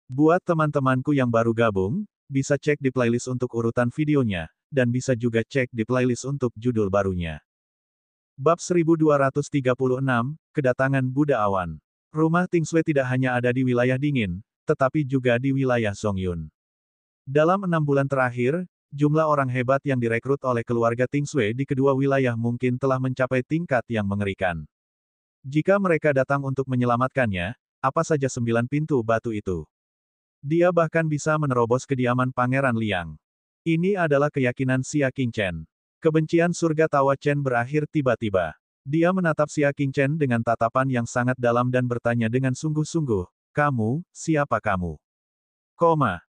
Buat teman-temanku yang baru gabung, bisa cek di playlist untuk urutan videonya, dan bisa juga cek di playlist untuk judul barunya. Bab 1236, Kedatangan Buddha Awan. Rumah Tingsue tidak hanya ada di wilayah dingin, tetapi juga di wilayah Zongyun. Dalam 6 bulan terakhir, jumlah orang hebat yang direkrut oleh keluarga Tingsue di kedua wilayah mungkin telah mencapai tingkat yang mengerikan. Jika mereka datang untuk menyelamatkannya, apa saja 9 pintu batu itu? Dia bahkan bisa menerobos kediaman Pangeran Liang. Ini adalah keyakinan Xia Qingchen. Kebencian surga Tawa Chen berakhir tiba-tiba. Dia menatap Xia Qingchen dengan tatapan yang sangat dalam dan bertanya dengan sungguh-sungguh, "Kamu, siapa kamu?"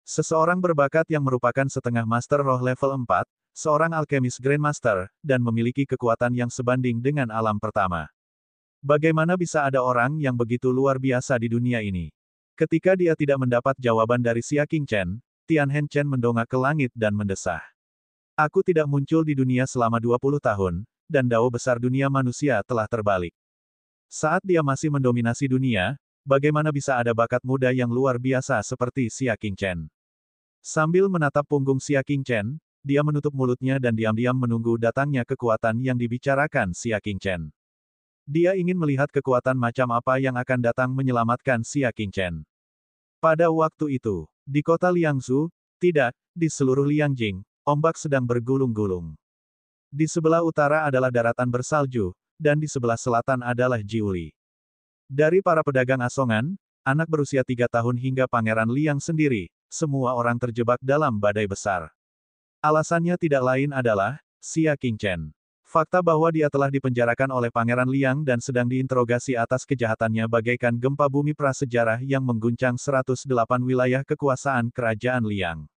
Seseorang berbakat yang merupakan setengah master roh level 4, seorang alkemis Grandmaster, dan memiliki kekuatan yang sebanding dengan alam pertama. Bagaimana bisa ada orang yang begitu luar biasa di dunia ini? Ketika dia tidak mendapat jawaban dari Xia Qingchen, Tianhen Chen mendongak ke langit dan mendesah. Aku tidak muncul di dunia selama 20 tahun, dan dao besar dunia manusia telah terbalik. Saat dia masih mendominasi dunia, bagaimana bisa ada bakat muda yang luar biasa seperti Xia Qingchen? Sambil menatap punggung Xia Qingchen, dia menutup mulutnya dan diam-diam menunggu datangnya kekuatan yang dibicarakan Xia Qingchen. Dia ingin melihat kekuatan macam apa yang akan datang menyelamatkan Xia Qingchen. Pada waktu itu, di kota Liangzhu, tidak, di seluruh Liangjing, ombak sedang bergulung-gulung. Di sebelah utara adalah daratan bersalju, dan di sebelah selatan adalah Jiuli. Dari para pedagang asongan, anak berusia 3 tahun hingga Pangeran Liang sendiri, semua orang terjebak dalam badai besar. Alasannya tidak lain adalah, Xia Qingchen. Fakta bahwa dia telah dipenjarakan oleh Pangeran Liang dan sedang diinterogasi atas kejahatannya bagaikan gempa bumi prasejarah yang mengguncang 108 wilayah kekuasaan kerajaan Liang.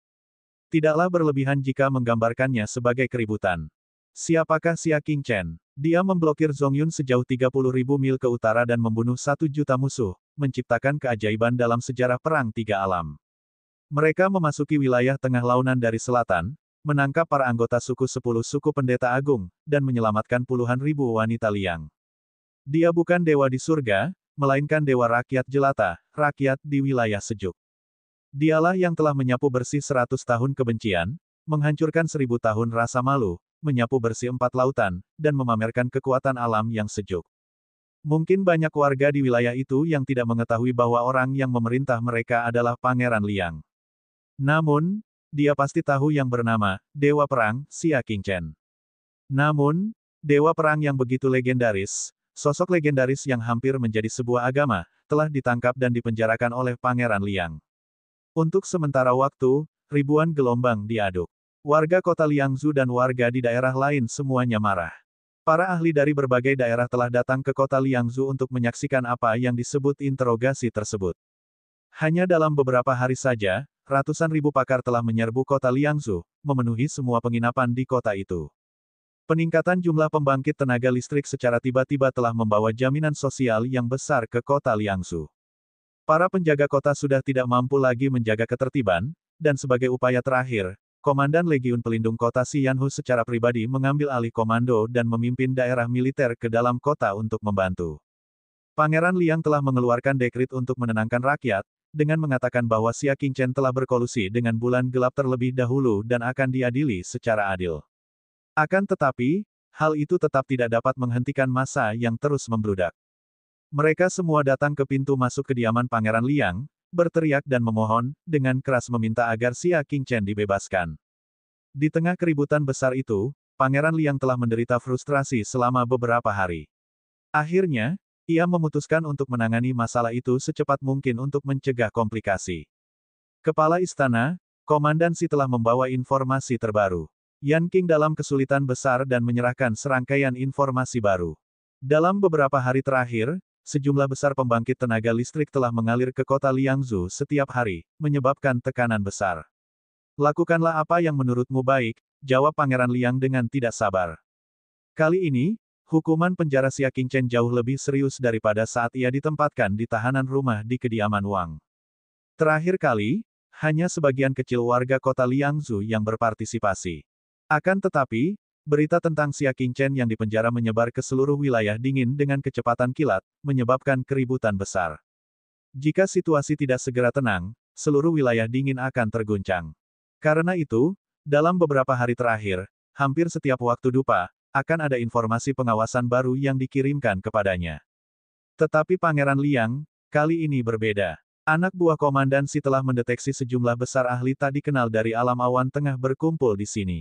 Tidaklah berlebihan jika menggambarkannya sebagai keributan. Siapakah Xia Qingchen? Dia memblokir Zongyun sejauh 30.000 mil ke utara dan membunuh 1 juta musuh, menciptakan keajaiban dalam sejarah Perang Tiga Alam. Mereka memasuki wilayah tengah launan dari selatan, menangkap para anggota suku 10 suku pendeta agung, dan menyelamatkan puluhan ribu wanita Liang. Dia bukan dewa di surga, melainkan dewa rakyat jelata, rakyat di wilayah sejuk. Dialah yang telah menyapu bersih 100 tahun kebencian, menghancurkan 1000 tahun rasa malu, menyapu bersih 4 lautan, dan memamerkan kekuatan alam yang sejuk. Mungkin banyak warga di wilayah itu yang tidak mengetahui bahwa orang yang memerintah mereka adalah Pangeran Liang. Namun, dia pasti tahu yang bernama Dewa Perang, Xia Qingchen. Namun, Dewa Perang yang begitu legendaris, sosok legendaris yang hampir menjadi sebuah agama, telah ditangkap dan dipenjarakan oleh Pangeran Liang. Untuk sementara waktu, ribuan gelombang diaduk. Warga kota Liangzhu dan warga di daerah lain semuanya marah. Para ahli dari berbagai daerah telah datang ke kota Liangzhu untuk menyaksikan apa yang disebut interogasi tersebut. Hanya dalam beberapa hari saja, ratusan ribu pakar telah menyerbu kota Liangzhu, memenuhi semua penginapan di kota itu. Peningkatan jumlah pembangkit tenaga listrik secara tiba-tiba telah membawa jaminan sosial yang besar ke kota Liangzhu. Para penjaga kota sudah tidak mampu lagi menjaga ketertiban, dan sebagai upaya terakhir, Komandan Legiun Pelindung Kota Xianhu secara pribadi mengambil alih komando dan memimpin daerah militer ke dalam kota untuk membantu. Pangeran Liang telah mengeluarkan dekrit untuk menenangkan rakyat, dengan mengatakan bahwa Xia Qingchen telah berkolusi dengan bulan gelap terlebih dahulu dan akan diadili secara adil. Akan tetapi, hal itu tetap tidak dapat menghentikan massa yang terus membludak. Mereka semua datang ke pintu masuk kediaman Pangeran Liang, berteriak dan memohon, dengan keras meminta agar Xia Qingchen dibebaskan. Di tengah keributan besar itu, Pangeran Liang telah menderita frustrasi selama beberapa hari. Akhirnya, ia memutuskan untuk menangani masalah itu secepat mungkin untuk mencegah komplikasi. Kepala istana, Komandan Xi telah membawa informasi terbaru. Yan Qing dalam kesulitan besar dan menyerahkan serangkaian informasi baru. Dalam beberapa hari terakhir, sejumlah besar pembangkit tenaga listrik telah mengalir ke kota Liangzhu setiap hari, menyebabkan tekanan besar. Lakukanlah apa yang menurutmu baik, jawab Pangeran Liang dengan tidak sabar. Kali ini, hukuman penjara Xia Qingchen jauh lebih serius daripada saat ia ditempatkan di tahanan rumah di kediaman Wang. Terakhir kali, hanya sebagian kecil warga kota Liangzhu yang berpartisipasi. Akan tetapi, berita tentang Xia Qingchen yang dipenjara menyebar ke seluruh wilayah dingin dengan kecepatan kilat, menyebabkan keributan besar. Jika situasi tidak segera tenang, seluruh wilayah dingin akan terguncang. Karena itu, dalam beberapa hari terakhir, hampir setiap waktu dupa, akan ada informasi pengawasan baru yang dikirimkan kepadanya. Tetapi Pangeran Liang, kali ini berbeda. Anak buah komandansi telah mendeteksi sejumlah besar ahli tak dikenal dari alam awan tengah berkumpul di sini.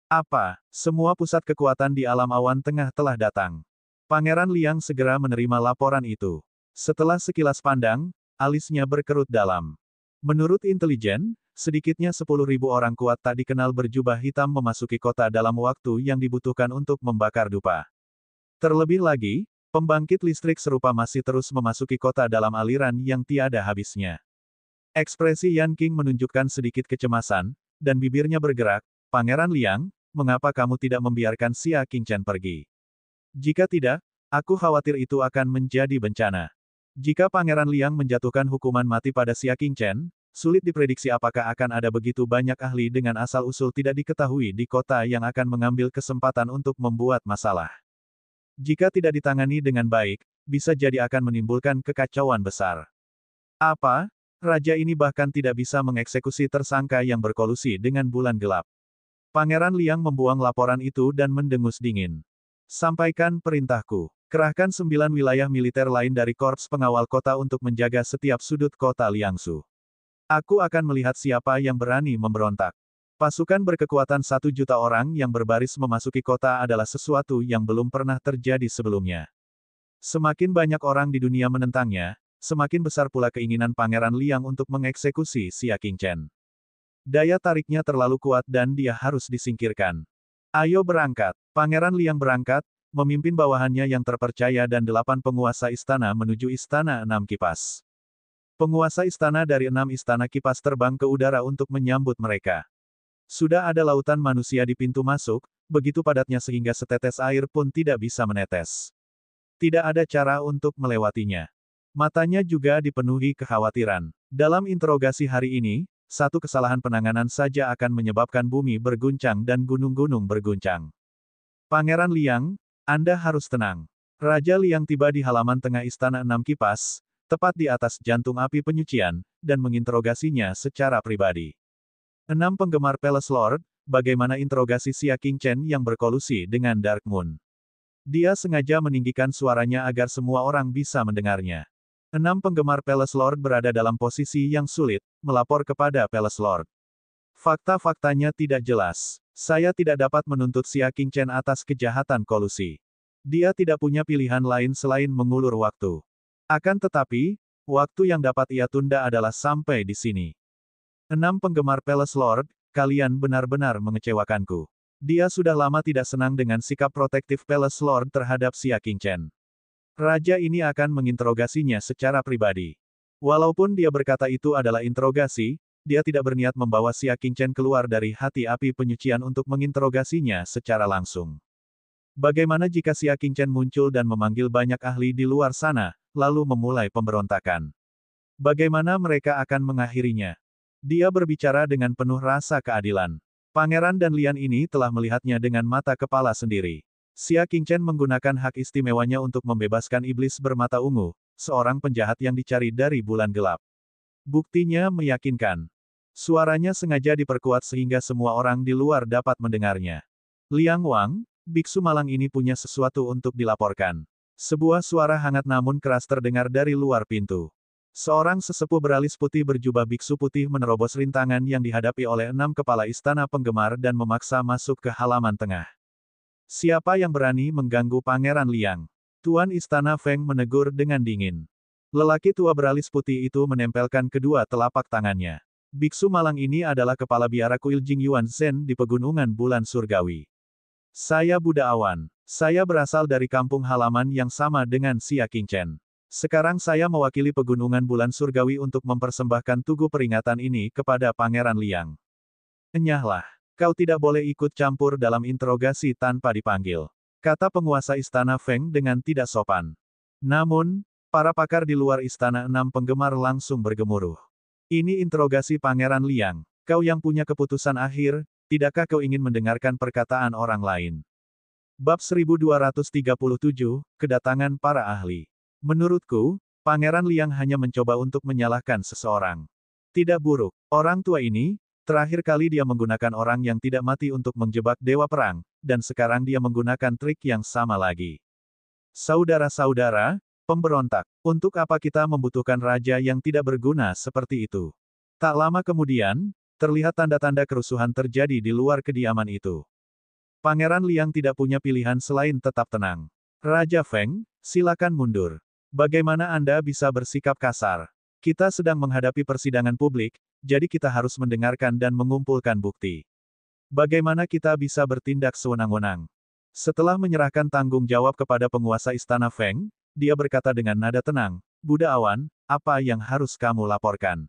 Apa? Semua pusat kekuatan di alam awan tengah telah datang. Pangeran Liang segera menerima laporan itu. Setelah sekilas pandang, alisnya berkerut dalam. Menurut intelijen, sedikitnya 10.000 orang kuat tak dikenal berjubah hitam memasuki kota dalam waktu yang dibutuhkan untuk membakar dupa. Terlebih lagi, pembangkit listrik serupa masih terus memasuki kota dalam aliran yang tiada habisnya. Ekspresi Yan Qing menunjukkan sedikit kecemasan, dan bibirnya bergerak. Pangeran Liang, mengapa kamu tidak membiarkan Xia Qingchen pergi? Jika tidak, aku khawatir itu akan menjadi bencana. Jika Pangeran Liang menjatuhkan hukuman mati pada Xia Qingchen, sulit diprediksi apakah akan ada begitu banyak ahli dengan asal-usul tidak diketahui di kota yang akan mengambil kesempatan untuk membuat masalah. Jika tidak ditangani dengan baik, bisa jadi akan menimbulkan kekacauan besar. Apa? Raja ini bahkan tidak bisa mengeksekusi tersangka yang berkolusi dengan bulan gelap. Pangeran Liang membuang laporan itu dan mendengus dingin. Sampaikan perintahku. Kerahkan 9 wilayah militer lain dari Korps Pengawal Kota untuk menjaga setiap sudut kota Liangsu. Aku akan melihat siapa yang berani memberontak. Pasukan berkekuatan 1 juta orang yang berbaris memasuki kota adalah sesuatu yang belum pernah terjadi sebelumnya. Semakin banyak orang di dunia menentangnya, semakin besar pula keinginan Pangeran Liang untuk mengeksekusi Xia Qingchen. Daya tariknya terlalu kuat dan dia harus disingkirkan. Ayo berangkat. Pangeran Liang berangkat, memimpin bawahannya yang terpercaya dan 8 penguasa istana menuju Istana 6 Kipas. Penguasa istana dari 6 istana kipas terbang ke udara untuk menyambut mereka. Sudah ada lautan manusia di pintu masuk, begitu padatnya sehingga setetes air pun tidak bisa menetes. Tidak ada cara untuk melewatinya. Matanya juga dipenuhi kekhawatiran. Dalam interogasi hari ini, satu kesalahan penanganan saja akan menyebabkan bumi berguncang dan gunung-gunung berguncang. Pangeran Liang, Anda harus tenang. Raja Liang tiba di halaman tengah Istana 6 Kipas, tepat di atas jantung api penyucian, dan menginterogasinya secara pribadi. 6 penggemar Palace Lord, bagaimana interogasi Xia Qingchen yang berkolusi dengan Dark Moon? Dia sengaja meninggikan suaranya agar semua orang bisa mendengarnya. 6 penggemar Palace Lord berada dalam posisi yang sulit, melapor kepada Palace Lord. Fakta-faktanya tidak jelas. Saya tidak dapat menuntut Xia Qingchen atas kejahatan kolusi. Dia tidak punya pilihan lain selain mengulur waktu. Akan tetapi, waktu yang dapat ia tunda adalah sampai di sini. 6 penggemar Palace Lord, kalian benar-benar mengecewakanku. Dia sudah lama tidak senang dengan sikap protektif Palace Lord terhadap Xia Qingchen. Raja ini akan menginterogasinya secara pribadi. Walaupun dia berkata itu adalah interogasi, dia tidak berniat membawa Xia Qingchen keluar dari hati api penyucian untuk menginterogasinya secara langsung. Bagaimana jika Xia Qingchen muncul dan memanggil banyak ahli di luar sana, lalu memulai pemberontakan? Bagaimana mereka akan mengakhirinya? Dia berbicara dengan penuh rasa keadilan. Pangeran dan Lian ini telah melihatnya dengan mata kepala sendiri. Xia Qingchen menggunakan hak istimewanya untuk membebaskan iblis bermata ungu, seorang penjahat yang dicari dari bulan gelap. Buktinya meyakinkan. Suaranya sengaja diperkuat sehingga semua orang di luar dapat mendengarnya. Liang Wang, biksu malang ini punya sesuatu untuk dilaporkan. Sebuah suara hangat namun keras terdengar dari luar pintu. Seorang sesepuh beralis putih berjubah biksu putih menerobos rintangan yang dihadapi oleh 6 kepala istana penggemar dan memaksa masuk ke halaman tengah. Siapa yang berani mengganggu Pangeran Liang? Tuan Istana Feng menegur dengan dingin. Lelaki tua beralis putih itu menempelkan kedua telapak tangannya. Biksu malang ini adalah kepala biara kuil Jing Yuan Zhen di pegunungan bulan surgawi. Saya Buddha Awan. Saya berasal dari kampung halaman yang sama dengan Xia Qingchen. Sekarang saya mewakili pegunungan bulan surgawi untuk mempersembahkan tugu peringatan ini kepada Pangeran Liang. Enyahlah. Kau tidak boleh ikut campur dalam interogasi tanpa dipanggil, kata penguasa istana Feng dengan tidak sopan. Namun, para pakar di luar istana 6 penggemar langsung bergemuruh. Ini interogasi Pangeran Liang. Kau yang punya keputusan akhir, tidakkah kau ingin mendengarkan perkataan orang lain? Bab 1237, Kedatangan para ahli. Menurutku, Pangeran Liang hanya mencoba untuk menyalahkan seseorang. Tidak buruk. Orang tua ini, terakhir kali dia menggunakan orang yang tidak mati untuk menjebak dewa perang, dan sekarang dia menggunakan trik yang sama lagi. Saudara-saudara, pemberontak, untuk apa kita membutuhkan raja yang tidak berguna seperti itu? Tak lama kemudian, terlihat tanda-tanda kerusuhan terjadi di luar kediaman itu. Pangeran Liang tidak punya pilihan selain tetap tenang. Raja Feng, silakan mundur. Bagaimana Anda bisa bersikap kasar? Kita sedang menghadapi persidangan publik, jadi kita harus mendengarkan dan mengumpulkan bukti. Bagaimana kita bisa bertindak sewenang-wenang? Setelah menyerahkan tanggung jawab kepada penguasa Istana Feng, dia berkata dengan nada tenang, Buddha Awan, apa yang harus kamu laporkan?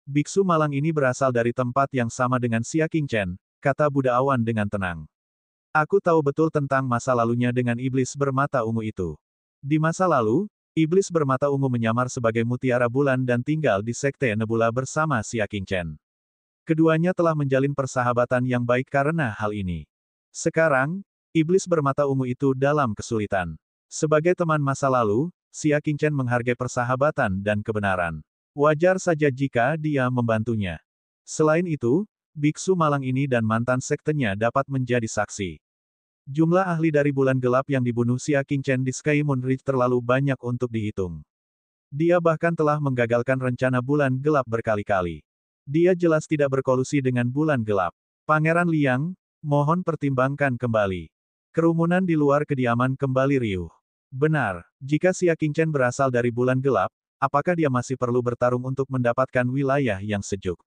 Biksu malang ini berasal dari tempat yang sama dengan Xia Qingchen, kata Buddha Awan dengan tenang. Aku tahu betul tentang masa lalunya dengan iblis bermata ungu itu. Di masa lalu, iblis bermata ungu menyamar sebagai mutiara bulan dan tinggal di Sekte Nebula bersama Xia Qingchen. Keduanya telah menjalin persahabatan yang baik karena hal ini. Sekarang, iblis bermata ungu itu dalam kesulitan. Sebagai teman masa lalu, Xia Qingchen menghargai persahabatan dan kebenaran. Wajar saja jika dia membantunya. Selain itu, biksu malang ini dan mantan sektenya dapat menjadi saksi. Jumlah ahli dari bulan gelap yang dibunuh Xia Qingchen di Sky Moon Ridge terlalu banyak untuk dihitung. Dia bahkan telah menggagalkan rencana bulan gelap berkali-kali. Dia jelas tidak berkolusi dengan bulan gelap. Pangeran Liang, mohon pertimbangkan kembali. Kerumunan di luar kediaman kembali riuh. Benar, jika Xia Qingchen berasal dari bulan gelap, apakah dia masih perlu bertarung untuk mendapatkan wilayah yang sejuk?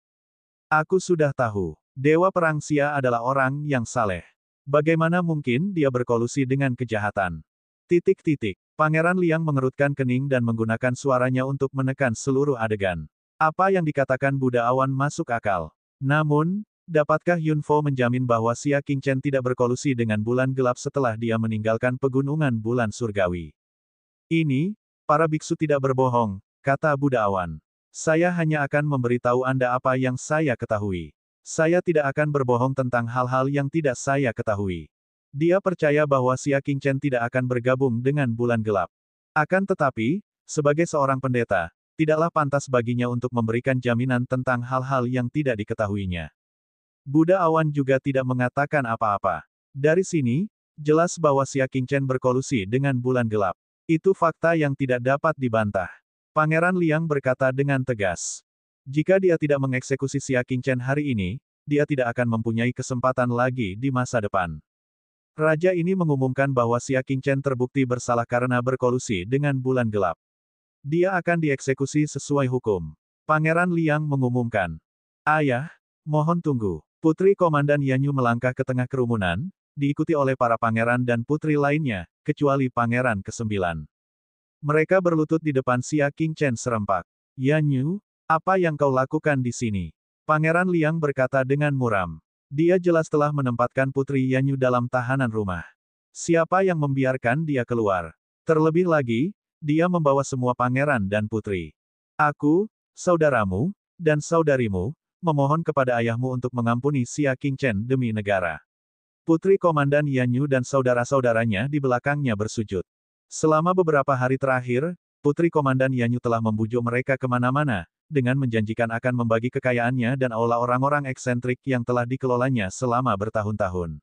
Aku sudah tahu, Dewa Perang Xia adalah orang yang saleh. Bagaimana mungkin dia berkolusi dengan kejahatan? Pangeran Liang mengerutkan kening dan menggunakan suaranya untuk menekan seluruh adegan. Apa yang dikatakan Buddha Awan masuk akal. Namun, dapatkah Yunfo menjamin bahwa Xia Qingchen tidak berkolusi dengan bulan gelap setelah dia meninggalkan pegunungan bulan surgawi? Ini, para biksu tidak berbohong, kata Buddha Awan. Saya hanya akan memberitahu Anda apa yang saya ketahui. Saya tidak akan berbohong tentang hal-hal yang tidak saya ketahui. Dia percaya bahwa Xia Qingchen tidak akan bergabung dengan bulan gelap. Akan tetapi, sebagai seorang pendeta, tidaklah pantas baginya untuk memberikan jaminan tentang hal-hal yang tidak diketahuinya. Buddha Awan juga tidak mengatakan apa-apa. Dari sini, jelas bahwa Xia Qingchen berkolusi dengan bulan gelap. Itu fakta yang tidak dapat dibantah. Pangeran Liang berkata dengan tegas. Jika dia tidak mengeksekusi Xia Qingchen hari ini, dia tidak akan mempunyai kesempatan lagi di masa depan. Raja ini mengumumkan bahwa Xia Qingchen terbukti bersalah karena berkolusi dengan bulan gelap. Dia akan dieksekusi sesuai hukum. Pangeran Liang mengumumkan. Ayah, mohon tunggu. Putri Komandan Yanyu melangkah ke tengah kerumunan, diikuti oleh para pangeran dan putri lainnya, kecuali Pangeran ke-9. Mereka berlutut di depan Xia Qingchen serempak. Yanyu, apa yang kau lakukan di sini? Pangeran Liang berkata dengan muram. Dia jelas telah menempatkan Putri Yanyu dalam tahanan rumah. Siapa yang membiarkan dia keluar? Terlebih lagi, dia membawa semua pangeran dan putri. Aku, saudaramu, dan saudarimu, memohon kepada ayahmu untuk mengampuni Xia Qingchen demi negara. Putri Komandan Yanyu dan saudara-saudaranya di belakangnya bersujud. Selama beberapa hari terakhir, Putri Komandan Yanyu telah membujuk mereka kemana-mana, dengan menjanjikan akan membagi kekayaannya dan aula orang-orang eksentrik yang telah dikelolanya selama bertahun-tahun.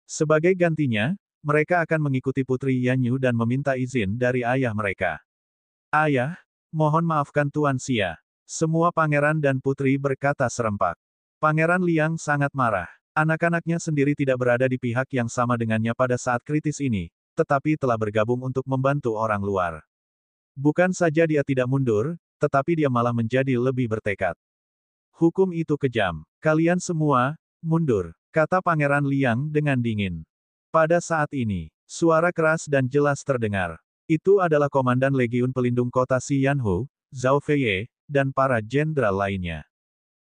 Sebagai gantinya, mereka akan mengikuti Putri Yanyu dan meminta izin dari ayah mereka. Ayah, mohon maafkan Tuan Xia. Semua pangeran dan putri berkata serempak. Pangeran Liang sangat marah. Anak-anaknya sendiri tidak berada di pihak yang sama dengannya pada saat kritis ini, tetapi telah bergabung untuk membantu orang luar. Bukan saja dia tidak mundur, tetapi dia malah menjadi lebih bertekad. Hukum itu kejam. Kalian semua, mundur, kata Pangeran Liang dengan dingin. Pada saat ini, suara keras dan jelas terdengar. Itu adalah Komandan Legiun Pelindung Kota Xi Yanhu, Zhao Feiye, dan para jenderal lainnya.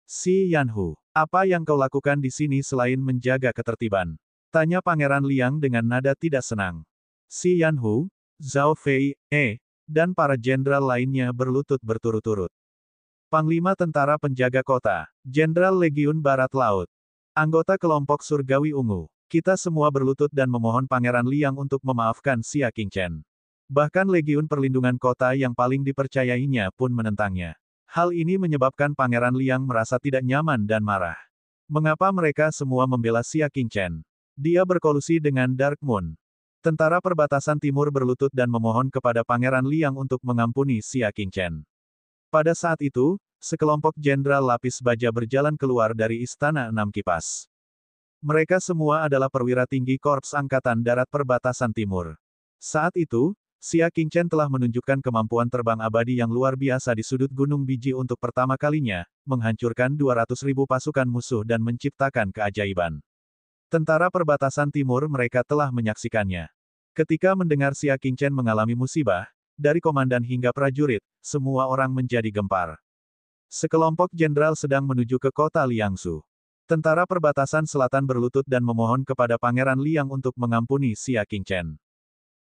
Xi Yanhu, apa yang kau lakukan di sini selain menjaga ketertiban? Tanya Pangeran Liang dengan nada tidak senang. Xi Yanhu, Zhao Feiye, dan para jenderal lainnya berlutut berturut-turut. Panglima Tentara Penjaga Kota, Jenderal Legiun Barat Laut, anggota kelompok Surgawi Ungu, kita semua berlutut dan memohon Pangeran Liang untuk memaafkan Xia Qingchen. Bahkan Legiun Perlindungan Kota yang paling dipercayainya pun menentangnya. Hal ini menyebabkan Pangeran Liang merasa tidak nyaman dan marah. Mengapa mereka semua membela Xia Qingchen? Dia berkolusi dengan Dark Moon. Tentara perbatasan timur berlutut dan memohon kepada Pangeran Liang untuk mengampuni Xia Qingchen. Pada saat itu, sekelompok jenderal lapis baja berjalan keluar dari Istana Enam Kipas. Mereka semua adalah perwira tinggi Korps Angkatan Darat Perbatasan Timur. Saat itu, Xia Qingchen telah menunjukkan kemampuan terbang abadi yang luar biasa di sudut Gunung Biji untuk pertama kalinya, menghancurkan 200.000 pasukan musuh dan menciptakan keajaiban. Tentara perbatasan timur mereka telah menyaksikannya. Ketika mendengar Xia Qingchen mengalami musibah, dari komandan hingga prajurit, semua orang menjadi gempar. Sekelompok jenderal sedang menuju ke kota Liangsu. Tentara perbatasan selatan berlutut dan memohon kepada Pangeran Liang untuk mengampuni Xia Qingchen.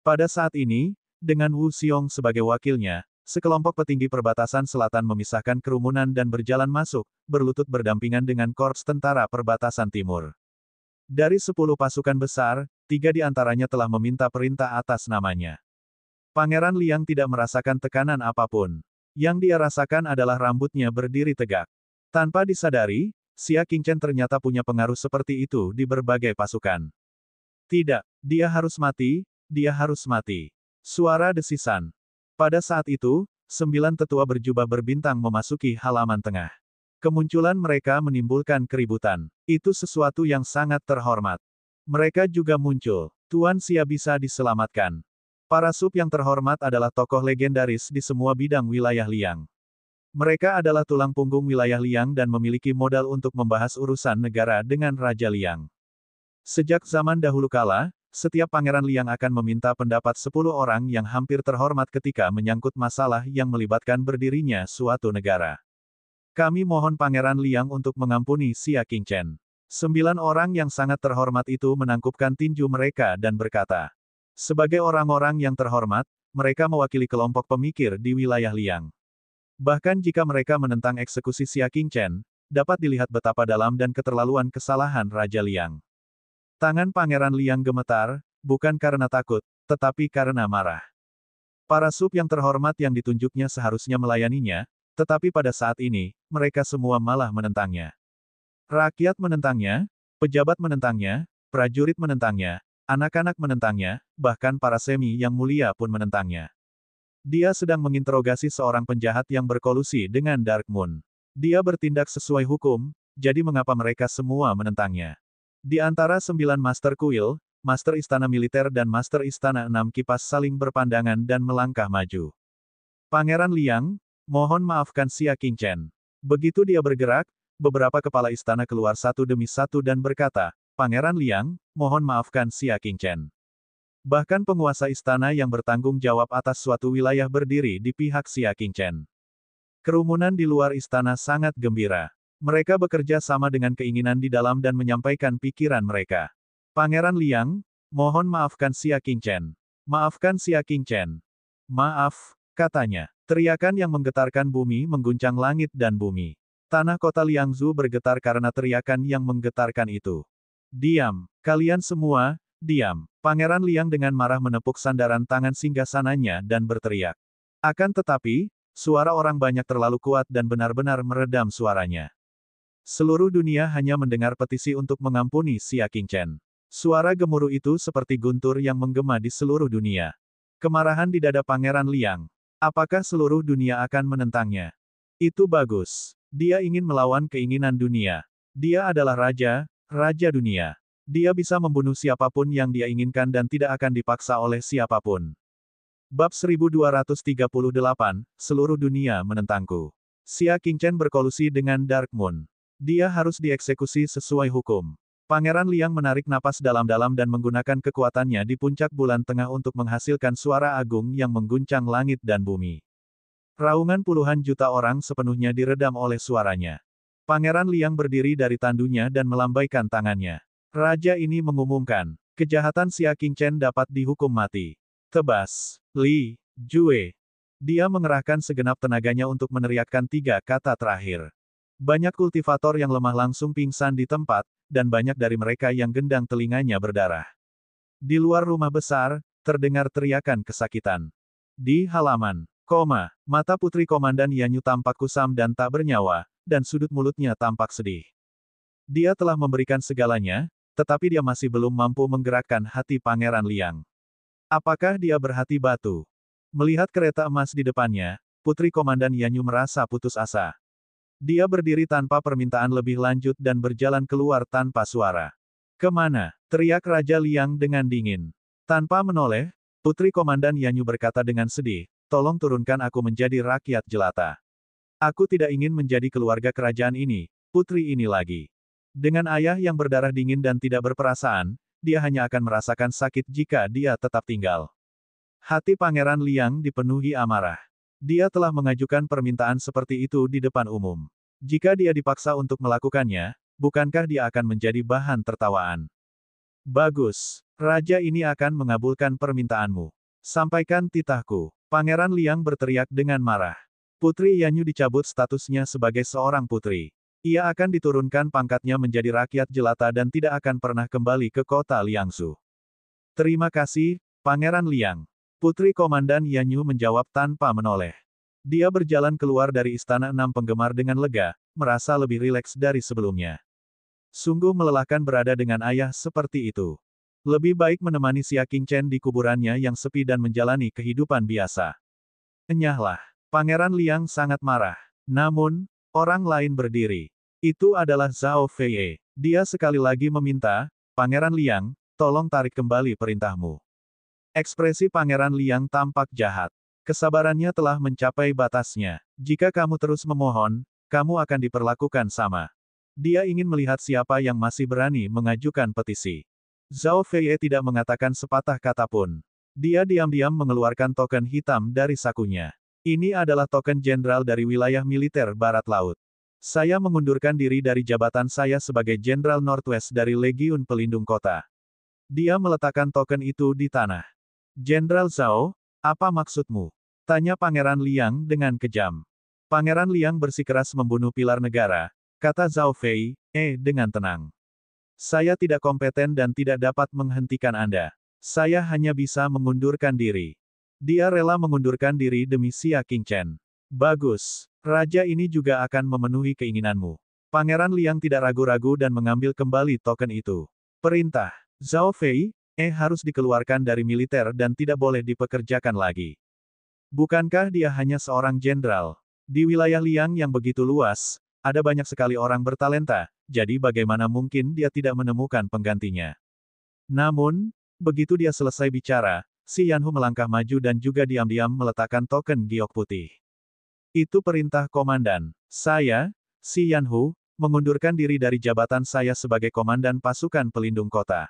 Pada saat ini, dengan Wu Xiong sebagai wakilnya, sekelompok petinggi perbatasan selatan memisahkan kerumunan dan berjalan masuk, berlutut berdampingan dengan Korps Tentara Perbatasan Timur. Dari 10 pasukan besar, 3 di antaranya telah meminta perintah atas namanya. Pangeran Liang tidak merasakan tekanan apapun. Yang dia rasakan adalah rambutnya berdiri tegak. Tanpa disadari, Xia Qingchen ternyata punya pengaruh seperti itu di berbagai pasukan. Tidak, dia harus mati, dia harus mati. Suara desisan. Pada saat itu, 9 tetua berjubah berbintang memasuki halaman tengah. Kemunculan mereka menimbulkan keributan. Itu sesuatu yang sangat terhormat. Mereka juga muncul. Tuan Xia bisa diselamatkan. Para sub yang terhormat adalah tokoh legendaris di semua bidang wilayah Liang. Mereka adalah tulang punggung wilayah Liang dan memiliki modal untuk membahas urusan negara dengan Raja Liang. Sejak zaman dahulu kala, setiap Pangeran Liang akan meminta pendapat 10 orang yang hampir terhormat ketika menyangkut masalah yang melibatkan berdirinya suatu negara. Kami mohon Pangeran Liang untuk mengampuni Xia Qingchen. 9 orang yang sangat terhormat itu menangkupkan tinju mereka dan berkata, sebagai orang-orang yang terhormat, mereka mewakili kelompok pemikir di wilayah Liang. Bahkan jika mereka menentang eksekusi Xia Qingchen, dapat dilihat betapa dalam dan keterlaluan kesalahan Raja Liang. Tangan Pangeran Liang gemetar, bukan karena takut, tetapi karena marah. Para sub yang terhormat yang ditunjuknya seharusnya melayaninya, tetapi pada saat ini, mereka semua malah menentangnya. Rakyat menentangnya, pejabat menentangnya, prajurit menentangnya, anak-anak menentangnya, bahkan para semi yang mulia pun menentangnya. Dia sedang menginterogasi seorang penjahat yang berkolusi dengan Dark Moon. Dia bertindak sesuai hukum, jadi mengapa mereka semua menentangnya? Di antara 9 Master Kuil, Master Istana Militer dan Master Istana Enam Kipas saling berpandangan dan melangkah maju. Pangeran Liang, mohon maafkan Xia Qingchen. Begitu dia bergerak, beberapa kepala istana keluar satu demi satu dan berkata, Pangeran Liang, mohon maafkan Xia Qingchen. Bahkan penguasa istana yang bertanggung jawab atas suatu wilayah berdiri di pihak Xia Qingchen. Kerumunan di luar istana sangat gembira. Mereka bekerja sama dengan keinginan di dalam dan menyampaikan pikiran mereka. Pangeran Liang, mohon maafkan Xia Qingchen. Maafkan Xia Qingchen. Maaf, katanya. Teriakan yang menggetarkan bumi mengguncang langit dan bumi. Tanah kota Liangzhou bergetar karena teriakan yang menggetarkan itu. Diam, kalian semua, diam. Pangeran Liang dengan marah menepuk sandaran tangan singgasananya dan berteriak. Akan tetapi, suara orang banyak terlalu kuat dan benar-benar meredam suaranya. Seluruh dunia hanya mendengar petisi untuk mengampuni Xia Qingchen. Suara gemuruh itu seperti guntur yang menggema di seluruh dunia. Kemarahan di dada Pangeran Liang. Apakah seluruh dunia akan menentangnya? Itu bagus. Dia ingin melawan keinginan dunia. Dia adalah raja, raja dunia. Dia bisa membunuh siapapun yang dia inginkan dan tidak akan dipaksa oleh siapapun. Bab 1238, seluruh dunia menentangku. Xia Qingchen berkolusi dengan Dark Moon. Dia harus dieksekusi sesuai hukum. Pangeran Liang menarik napas dalam-dalam dan menggunakan kekuatannya di puncak bulan tengah untuk menghasilkan suara agung yang mengguncang langit dan bumi. Raungan puluhan juta orang sepenuhnya diredam oleh suaranya. Pangeran Liang berdiri dari tandunya dan melambaikan tangannya. Raja ini mengumumkan, kejahatan Xia Qingchen dapat dihukum mati. Tebas. Li Jue. Dia mengerahkan segenap tenaganya untuk meneriakkan 3 kata terakhir. Banyak kultivator yang lemah langsung pingsan di tempat, dan banyak dari mereka yang gendang telinganya berdarah. Di luar rumah besar, terdengar teriakan kesakitan. Di halaman, Mata Putri Komandan Yanyu tampak kusam dan tak bernyawa, dan sudut mulutnya tampak sedih. Dia telah memberikan segalanya, tetapi dia masih belum mampu menggerakkan hati Pangeran Liang. Apakah dia berhati batu? Melihat kereta emas di depannya, Putri Komandan Yanyu merasa putus asa. Dia berdiri tanpa permintaan lebih lanjut dan berjalan keluar tanpa suara. "Kemana?" teriak Raja Liang dengan dingin. Tanpa menoleh, Putri Komandan Yanyu berkata dengan sedih, "Tolong turunkan aku menjadi rakyat jelata. Aku tidak ingin menjadi keluarga kerajaan ini, putri ini lagi." Dengan ayah yang berdarah dingin dan tidak berperasaan, dia hanya akan merasakan sakit jika dia tetap tinggal. Hati Pangeran Liang dipenuhi amarah. Dia telah mengajukan permintaan seperti itu di depan umum. Jika dia dipaksa untuk melakukannya, bukankah dia akan menjadi bahan tertawaan? "Bagus. Raja ini akan mengabulkan permintaanmu. Sampaikan titahku." Pangeran Liang berteriak dengan marah. Putri Yanyu dicabut statusnya sebagai seorang putri. Ia akan diturunkan pangkatnya menjadi rakyat jelata dan tidak akan pernah kembali ke kota Liangsu. "Terima kasih, Pangeran Liang." Putri Komandan Yanyu menjawab tanpa menoleh. Dia berjalan keluar dari istana 6 penggemar dengan lega, merasa lebih rileks dari sebelumnya. Sungguh melelahkan berada dengan ayah seperti itu. Lebih baik menemani Xia Qingchen di kuburannya yang sepi dan menjalani kehidupan biasa. Enyahlah. Pangeran Liang sangat marah. Namun, orang lain berdiri. Itu adalah Zhao Fei. Dia sekali lagi meminta, "Pangeran Liang, tolong tarik kembali perintahmu." Ekspresi Pangeran Liang tampak jahat. Kesabarannya telah mencapai batasnya. "Jika kamu terus memohon, kamu akan diperlakukan sama." Dia ingin melihat siapa yang masih berani mengajukan petisi. Zhao Fei tidak mengatakan sepatah kata pun. Dia diam-diam mengeluarkan token hitam dari sakunya. "Ini adalah token jenderal dari wilayah militer Barat Laut. Saya mengundurkan diri dari jabatan saya sebagai Jenderal Northwest dari Legiun Pelindung Kota." Dia meletakkan token itu di tanah. "Jenderal Zhao, apa maksudmu?" tanya Pangeran Liang dengan kejam. "Pangeran Liang bersikeras membunuh pilar negara," kata Zhao Fei, dengan tenang. "Saya tidak kompeten dan tidak dapat menghentikan Anda. Saya hanya bisa mengundurkan diri." Dia rela mengundurkan diri demi Xia Qingchen. "Bagus. Raja ini juga akan memenuhi keinginanmu." Pangeran Liang tidak ragu-ragu dan mengambil kembali token itu. "Perintah. Zhao Fei, harus dikeluarkan dari militer dan tidak boleh dipekerjakan lagi. Bukankah dia hanya seorang jenderal? Di wilayah Liang yang begitu luas, ada banyak sekali orang bertalenta, jadi bagaimana mungkin dia tidak menemukan penggantinya?" Namun, begitu dia selesai bicara, Xi Yanhu melangkah maju dan juga diam-diam meletakkan token giok putih. "Itu perintah komandan. Saya, Xi Yanhu, mengundurkan diri dari jabatan saya sebagai komandan pasukan pelindung kota."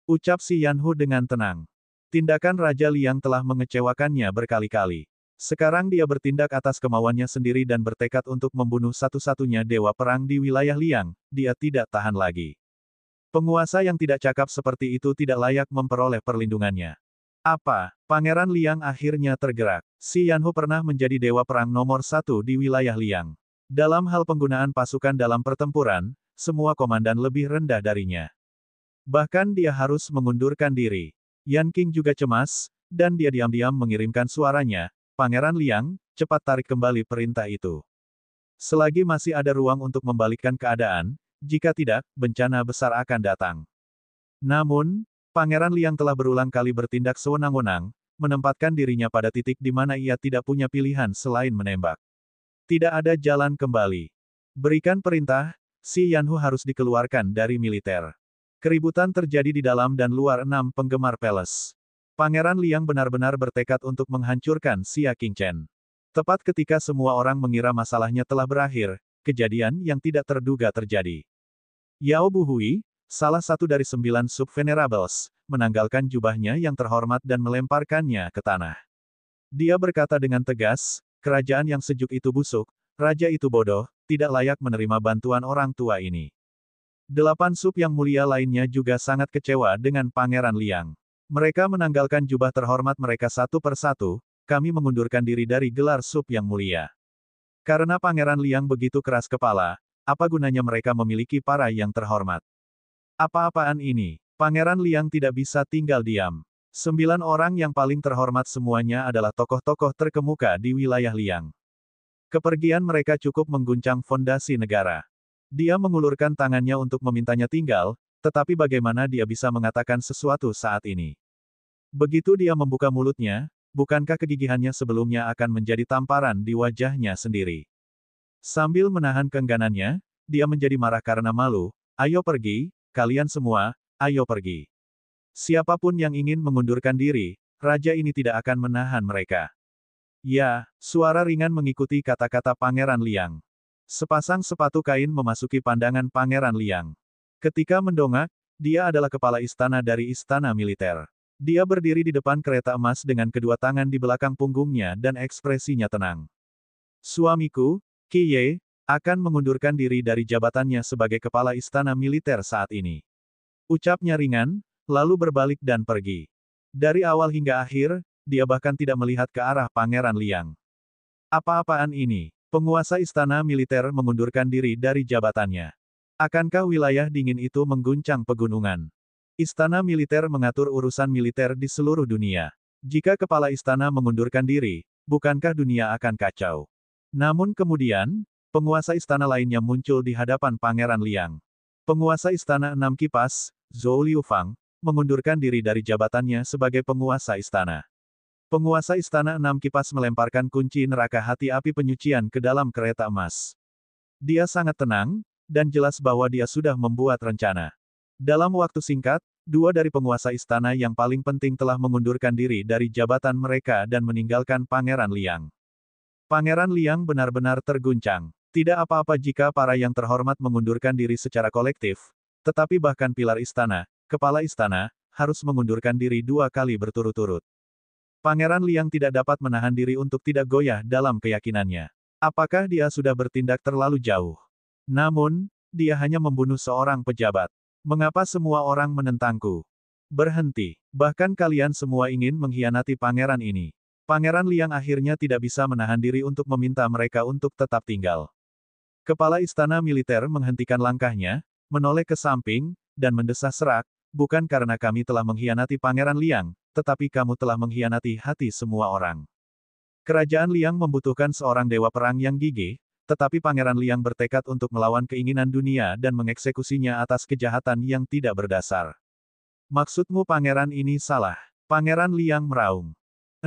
Ucap Xi Yanhu dengan tenang. Tindakan Raja Liang telah mengecewakannya berkali-kali. Sekarang dia bertindak atas kemauannya sendiri dan bertekad untuk membunuh satu-satunya dewa perang di wilayah Liang, dia tidak tahan lagi. Penguasa yang tidak cakap seperti itu tidak layak memperoleh perlindungannya. "Apa?" Pangeran Liang akhirnya tergerak. Xi Yanhu pernah menjadi dewa perang nomor 1 di wilayah Liang. Dalam hal penggunaan pasukan dalam pertempuran, semua komandan lebih rendah darinya. Bahkan dia harus mengundurkan diri. Yan Qing juga cemas, dan dia diam-diam mengirimkan suaranya, "Pangeran Liang, cepat tarik kembali perintah itu. Selagi masih ada ruang untuk membalikkan keadaan, jika tidak, bencana besar akan datang." Namun, Pangeran Liang telah berulang kali bertindak sewenang-wenang, menempatkan dirinya pada titik di mana ia tidak punya pilihan selain menembak. Tidak ada jalan kembali. Berikan perintah, Xi Yanhu harus dikeluarkan dari militer. Keributan terjadi di dalam dan luar 6 penggemar Palace. Pangeran Liang benar-benar bertekad untuk menghancurkan Xia Qingchen. Tepat ketika semua orang mengira masalahnya telah berakhir, kejadian yang tidak terduga terjadi. Yao Buhui, salah satu dari 9 sub-venerables, menanggalkan jubahnya yang terhormat dan melemparkannya ke tanah. Dia berkata dengan tegas, "Kerajaan yang sejuk itu busuk, raja itu bodoh, tidak layak menerima bantuan orang tua ini." 8 sub yang mulia lainnya juga sangat kecewa dengan Pangeran Liang. Mereka menanggalkan jubah terhormat mereka satu persatu, "Kami mengundurkan diri dari gelar sub yang mulia." Karena Pangeran Liang begitu keras kepala, apa gunanya mereka memiliki para yang terhormat? Apa-apaan ini? Pangeran Liang tidak bisa tinggal diam. 9 orang yang paling terhormat semuanya adalah tokoh-tokoh terkemuka di wilayah Liang. Kepergian mereka cukup mengguncang fondasi negara. Dia mengulurkan tangannya untuk memintanya tinggal, tetapi bagaimana dia bisa mengatakan sesuatu saat ini? Begitu dia membuka mulutnya, bukankah kegigihannya sebelumnya akan menjadi tamparan di wajahnya sendiri? Sambil menahan keengganannya, dia menjadi marah karena malu. Ayo pergi, kalian semua, ayo pergi. Siapapun yang ingin mengundurkan diri, raja ini tidak akan menahan mereka. Ya, suara ringan mengikuti kata-kata Pangeran Liang. Sepasang sepatu kain memasuki pandangan Pangeran Liang. Ketika mendongak, dia adalah kepala istana dari istana militer. Dia berdiri di depan kereta emas dengan kedua tangan di belakang punggungnya dan ekspresinya tenang. Suamiku, Qi Ye, akan mengundurkan diri dari jabatannya sebagai kepala istana militer saat ini. Ucapnya ringan, lalu berbalik dan pergi. Dari awal hingga akhir, dia bahkan tidak melihat ke arah Pangeran Liang. Apa-apaan ini? Penguasa istana militer mengundurkan diri dari jabatannya. Akankah wilayah dingin itu mengguncang pegunungan? Istana militer mengatur urusan militer di seluruh dunia. Jika kepala istana mengundurkan diri, bukankah dunia akan kacau? Namun kemudian, penguasa istana lainnya muncul di hadapan Pangeran Liang. Penguasa istana Enam Kipas, Zhou Liufang, mengundurkan diri dari jabatannya sebagai penguasa istana. Penguasa istana Enam Kipas melemparkan kunci neraka hati api penyucian ke dalam kereta emas. Dia sangat tenang, dan jelas bahwa dia sudah membuat rencana. Dalam waktu singkat, dua dari penguasa istana yang paling penting telah mengundurkan diri dari jabatan mereka dan meninggalkan Pangeran Liang. Pangeran Liang benar-benar terguncang. Tidak apa-apa jika para yang terhormat mengundurkan diri secara kolektif, tetapi bahkan pilar istana, kepala istana, harus mengundurkan diri 2 kali berturut-turut. Pangeran Liang tidak dapat menahan diri untuk tidak goyah dalam keyakinannya. Apakah dia sudah bertindak terlalu jauh? Namun, dia hanya membunuh seorang pejabat. Mengapa semua orang menentangku? Berhenti. Bahkan kalian semua ingin mengkhianati pangeran ini. Pangeran Liang akhirnya tidak bisa menahan diri untuk meminta mereka untuk tetap tinggal. Kepala istana militer menghentikan langkahnya, menoleh ke samping, dan mendesah serak, bukan karena kami telah mengkhianati Pangeran Liang, tetapi kamu telah mengkhianati hati semua orang. Kerajaan Liang membutuhkan seorang dewa perang yang gigih, tetapi Pangeran Liang bertekad untuk melawan keinginan dunia dan mengeksekusinya atas kejahatan yang tidak berdasar. Maksudmu pangeran ini salah? Pangeran Liang meraung.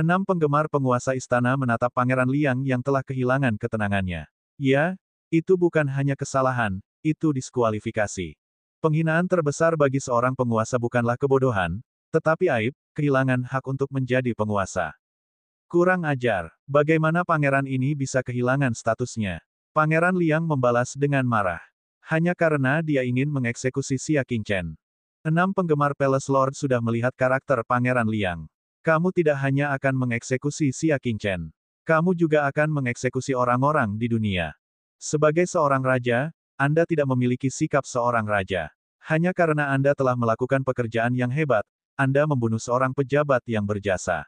6 penggemar penguasa istana menatap Pangeran Liang yang telah kehilangan ketenangannya. Ya, itu bukan hanya kesalahan, itu diskualifikasi. Penghinaan terbesar bagi seorang penguasa bukanlah kebodohan, tetapi aib, kehilangan hak untuk menjadi penguasa. Kurang ajar, bagaimana pangeran ini bisa kehilangan statusnya? Pangeran Liang membalas dengan marah. Hanya karena dia ingin mengeksekusi Xia Qingchen. 6 penggemar Palace Lord sudah melihat karakter Pangeran Liang. Kamu tidak hanya akan mengeksekusi Xia Qingchen. Kamu juga akan mengeksekusi orang-orang di dunia. Sebagai seorang raja, Anda tidak memiliki sikap seorang raja. Hanya karena Anda telah melakukan pekerjaan yang hebat, Anda membunuh seorang pejabat yang berjasa.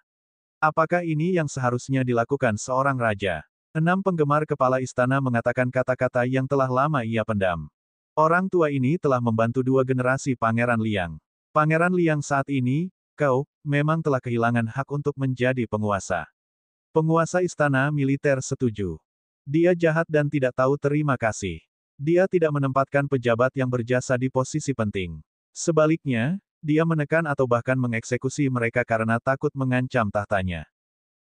Apakah ini yang seharusnya dilakukan seorang raja? 6 penggemar kepala istana mengatakan kata-kata yang telah lama ia pendam. Orang tua ini telah membantu 2 generasi Pangeran Liang. Pangeran Liang saat ini, kau, memang telah kehilangan hak untuk menjadi penguasa. Penguasa istana militer setuju. Dia jahat dan tidak tahu terima kasih. Dia tidak menempatkan pejabat yang berjasa di posisi penting. Sebaliknya, dia menekan atau bahkan mengeksekusi mereka karena takut mengancam tahtanya.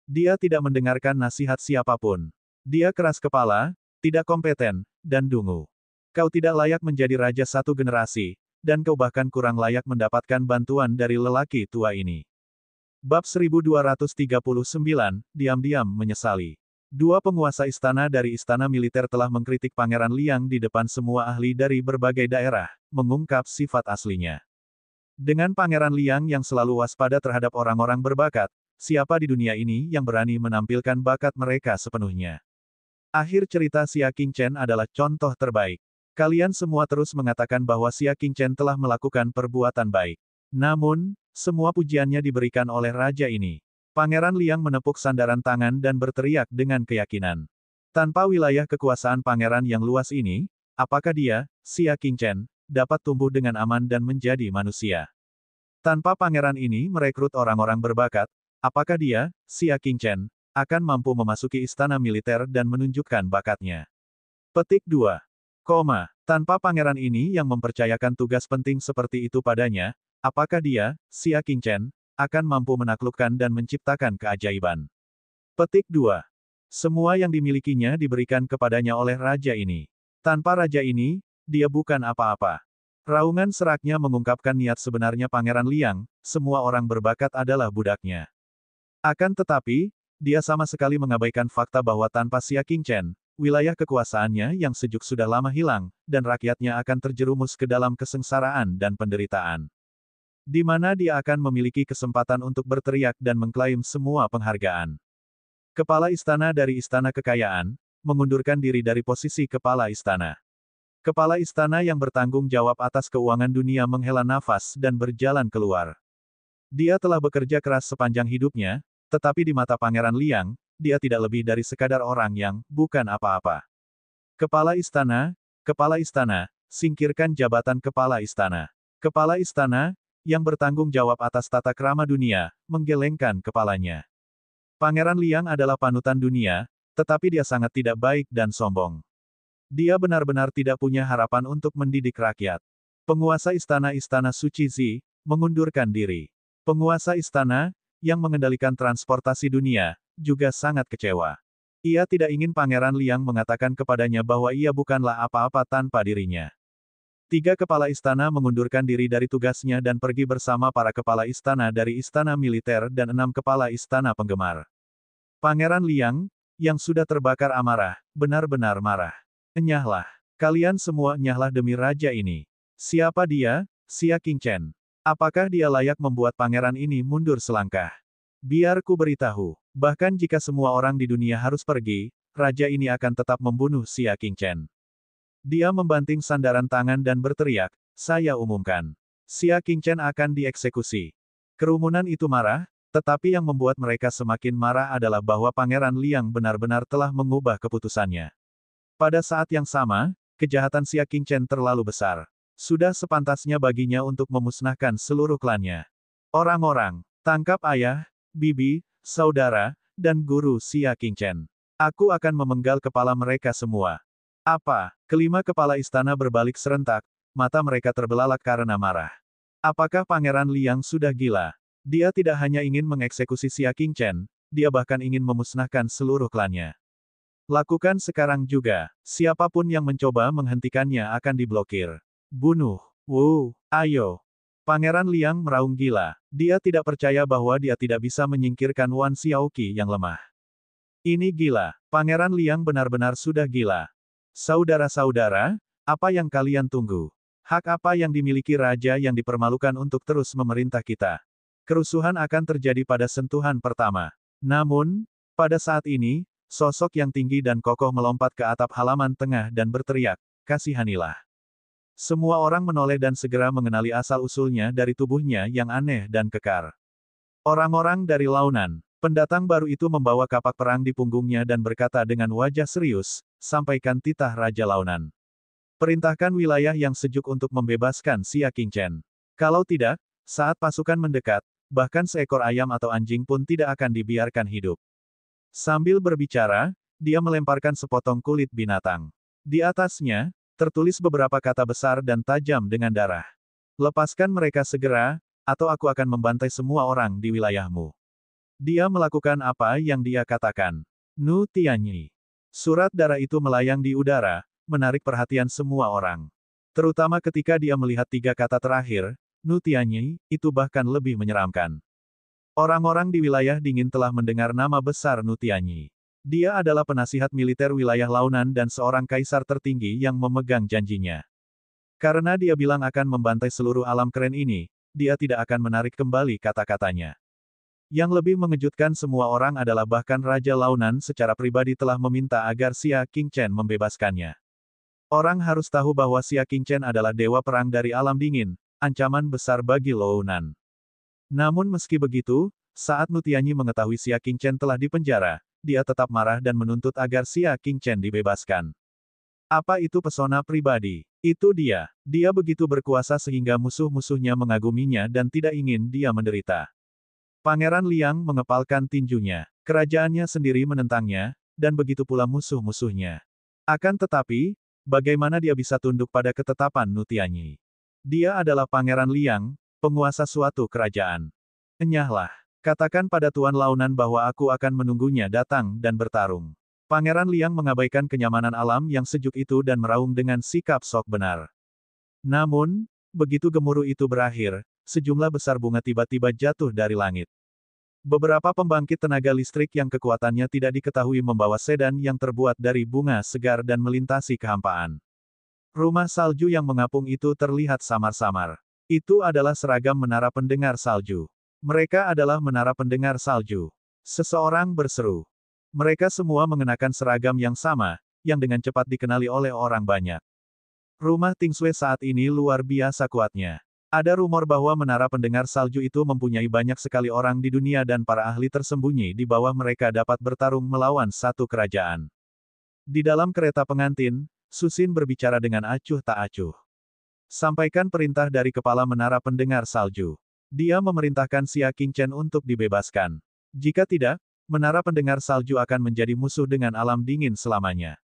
Dia tidak mendengarkan nasihat siapapun. Dia keras kepala, tidak kompeten, dan dungu. Kau tidak layak menjadi raja 1 generasi, dan kau bahkan kurang layak mendapatkan bantuan dari lelaki tua ini. Bab 1239, diam-diam menyesali. 2 penguasa istana dari istana militer telah mengkritik Pangeran Liang di depan semua ahli dari berbagai daerah, mengungkap sifat aslinya. Dengan Pangeran Liang yang selalu waspada terhadap orang-orang berbakat, siapa di dunia ini yang berani menampilkan bakat mereka sepenuhnya? Akhir cerita Xia Qingchen adalah contoh terbaik. Kalian semua terus mengatakan bahwa Xia Qingchen telah melakukan perbuatan baik. Namun, semua pujiannya diberikan oleh raja ini. Pangeran Liang menepuk sandaran tangan dan berteriak dengan keyakinan. Tanpa wilayah kekuasaan pangeran yang luas ini, apakah dia, Xia Qingchen, dapat tumbuh dengan aman dan menjadi manusia? Tanpa pangeran ini merekrut orang-orang berbakat, apakah dia, Xia Qingchen, akan mampu memasuki istana militer dan menunjukkan bakatnya? Petik 2. Tanpa pangeran ini yang mempercayakan tugas penting seperti itu padanya, apakah dia, Xia Qingchen, akan mampu menaklukkan dan menciptakan keajaiban? Petik 2. Semua yang dimilikinya diberikan kepadanya oleh raja ini. Tanpa raja ini, dia bukan apa-apa. Raungan seraknya mengungkapkan niat sebenarnya Pangeran Liang, semua orang berbakat adalah budaknya. Akan tetapi, dia sama sekali mengabaikan fakta bahwa tanpa Xia Qingchen, wilayah kekuasaannya yang sejuk sudah lama hilang, dan rakyatnya akan terjerumus ke dalam kesengsaraan dan penderitaan. Di mana dia akan memiliki kesempatan untuk berteriak dan mengklaim semua penghargaan. Kepala istana dari Istana Kekayaan, mengundurkan diri dari posisi kepala istana. Kepala istana yang bertanggung jawab atas keuangan dunia menghela nafas dan berjalan keluar. Dia telah bekerja keras sepanjang hidupnya, tetapi di mata Pangeran Liang, dia tidak lebih dari sekadar orang yang bukan apa-apa. Kepala istana, singkirkan jabatan kepala istana. Kepala istana, yang bertanggung jawab atas tata krama dunia, menggelengkan kepalanya. Pangeran Liang adalah panutan dunia, tetapi dia sangat tidak baik dan sombong. Dia benar-benar tidak punya harapan untuk mendidik rakyat. Penguasa istana-istana Suci Zi, mengundurkan diri. Penguasa istana, yang mengendalikan transportasi dunia, juga sangat kecewa. Ia tidak ingin Pangeran Liang mengatakan kepadanya bahwa ia bukanlah apa-apa tanpa dirinya. 3 kepala istana mengundurkan diri dari tugasnya dan pergi bersama para kepala istana dari istana militer dan 6 kepala istana penggemar. Pangeran Liang, yang sudah terbakar amarah, benar-benar marah. Enyahlah. Kalian semua enyahlah demi raja ini. Siapa dia, Xia Qingchen? Apakah dia layak membuat pangeran ini mundur selangkah? Biar ku beritahu, bahkan jika semua orang di dunia harus pergi, raja ini akan tetap membunuh Xia Qingchen. Dia membanting sandaran tangan dan berteriak, saya umumkan. Xia Qingchen akan dieksekusi. Kerumunan itu marah, tetapi yang membuat mereka semakin marah adalah bahwa Pangeran Liang benar-benar telah mengubah keputusannya. Pada saat yang sama, kejahatan Xia Qingchen terlalu besar. Sudah sepantasnya baginya untuk memusnahkan seluruh klannya. Orang-orang, tangkap ayah, bibi, saudara, dan guru Xia Qingchen. Aku akan memenggal kepala mereka semua. Apa? Kelima kepala istana berbalik serentak, mata mereka terbelalak karena marah. Apakah Pangeran Liang sudah gila? Dia tidak hanya ingin mengeksekusi Xia Qingchen, dia bahkan ingin memusnahkan seluruh klannya. Lakukan sekarang juga, siapapun yang mencoba menghentikannya akan diblokir. Bunuh. Ayo. Pangeran Liang meraung gila. Dia tidak percaya bahwa dia tidak bisa menyingkirkan Wan Xiaoqi yang lemah. Ini gila. Pangeran Liang benar-benar sudah gila. Saudara-saudara, apa yang kalian tunggu? Hak apa yang dimiliki raja yang dipermalukan untuk terus memerintah kita? Kerusuhan akan terjadi pada sentuhan pertama. Namun, pada saat ini, sosok yang tinggi dan kokoh melompat ke atap halaman tengah dan berteriak, kasihanilah. Semua orang menoleh dan segera mengenali asal-usulnya dari tubuhnya yang aneh dan kekar. Orang-orang dari Launan. Pendatang baru itu membawa kapak perang di punggungnya dan berkata dengan wajah serius, sampaikan titah Raja Launan. Perintahkan wilayah yang sejuk untuk membebaskan Xia Qingchen. Kalau tidak, saat pasukan mendekat, bahkan seekor ayam atau anjing pun tidak akan dibiarkan hidup. Sambil berbicara, dia melemparkan sepotong kulit binatang. Di atasnya, tertulis beberapa kata besar dan tajam dengan darah. Lepaskan mereka segera, atau aku akan membantai semua orang di wilayahmu. Dia melakukan apa yang dia katakan. Nu Tianyi. Surat darah itu melayang di udara, menarik perhatian semua orang. Terutama ketika dia melihat 3 kata terakhir, Nu Tianyi, itu bahkan lebih menyeramkan. Orang-orang di wilayah dingin telah mendengar nama besar Nu Tianyi. Dia adalah penasihat militer wilayah Launan dan seorang kaisar tertinggi yang memegang janjinya. Karena dia bilang akan membantai seluruh alam keren ini, dia tidak akan menarik kembali kata-katanya. Yang lebih mengejutkan semua orang adalah bahkan Raja Launan secara pribadi telah meminta agar Xia Qingchen membebaskannya. Orang harus tahu bahwa Xia Qingchen adalah dewa perang dari alam dingin, ancaman besar bagi Launan. Namun meski begitu, saat Nu Tianyi mengetahui Xia Qingchen telah dipenjara, dia tetap marah dan menuntut agar Xia Qingchen dibebaskan. Apa itu pesona pribadi? Itu dia. Dia begitu berkuasa sehingga musuh-musuhnya mengaguminya dan tidak ingin dia menderita. Pangeran Liang mengepalkan tinjunya. Kerajaannya sendiri menentangnya, dan begitu pula musuh-musuhnya. Akan tetapi, bagaimana dia bisa tunduk pada ketetapan Nutianyi? Dia adalah Pangeran Liang, penguasa suatu kerajaan. Enyahlah. Katakan pada Tuan Launan bahwa aku akan menunggunya datang dan bertarung. Pangeran Liang mengabaikan kenyamanan alam yang sejuk itu dan meraung dengan sikap sok benar. Namun, begitu gemuruh itu berakhir, sejumlah besar bunga tiba-tiba jatuh dari langit. Beberapa pembangkit tenaga listrik yang kekuatannya tidak diketahui membawa sedan yang terbuat dari bunga segar dan melintasi kehampaan. Rumah salju yang mengapung itu terlihat samar-samar. Itu adalah seragam menara pendengar salju. Mereka adalah menara pendengar salju. Seseorang berseru. Mereka semua mengenakan seragam yang sama, yang dengan cepat dikenali oleh orang banyak. Rumah Tingsue saat ini luar biasa kuatnya. Ada rumor bahwa menara pendengar salju itu mempunyai banyak sekali orang di dunia dan para ahli tersembunyi di bawah mereka dapat bertarung melawan satu kerajaan. Di dalam kereta pengantin, Susin berbicara dengan acuh tak acuh. Sampaikan perintah dari kepala menara pendengar salju. Dia memerintahkan Xia Qingchen untuk dibebaskan. Jika tidak, menara pendengar salju akan menjadi musuh dengan alam dingin selamanya.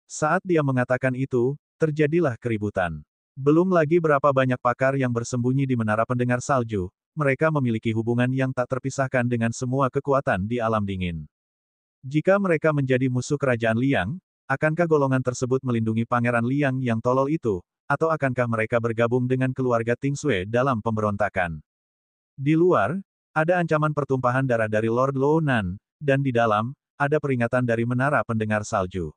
Saat dia mengatakan itu, terjadilah keributan. Belum lagi berapa banyak pakar yang bersembunyi di menara pendengar salju, mereka memiliki hubungan yang tak terpisahkan dengan semua kekuatan di alam dingin. Jika mereka menjadi musuh kerajaan Liang, akankah golongan tersebut melindungi Pangeran Liang yang tolol itu, atau akankah mereka bergabung dengan keluarga Tingsue dalam pemberontakan? Di luar, ada ancaman pertumpahan darah dari Lord Lounan, dan di dalam, ada peringatan dari menara pendengar salju.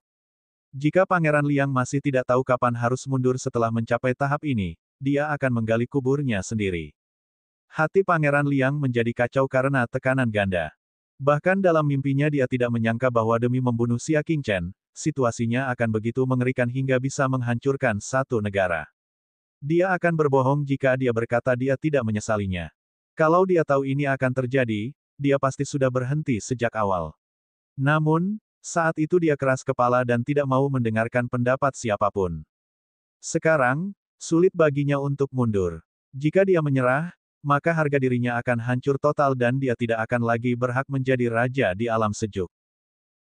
Jika Pangeran Liang masih tidak tahu kapan harus mundur setelah mencapai tahap ini, dia akan menggali kuburnya sendiri. Hati Pangeran Liang menjadi kacau karena tekanan ganda. Bahkan dalam mimpinya dia tidak menyangka bahwa demi membunuh Xia Qingchen, situasinya akan begitu mengerikan hingga bisa menghancurkan satu negara. Dia akan berbohong jika dia berkata dia tidak menyesalinya. Kalau dia tahu ini akan terjadi, dia pasti sudah berhenti sejak awal. Namun, saat itu dia keras kepala dan tidak mau mendengarkan pendapat siapapun. Sekarang, sulit baginya untuk mundur. Jika dia menyerah, maka harga dirinya akan hancur total dan dia tidak akan lagi berhak menjadi raja di alam sejuk.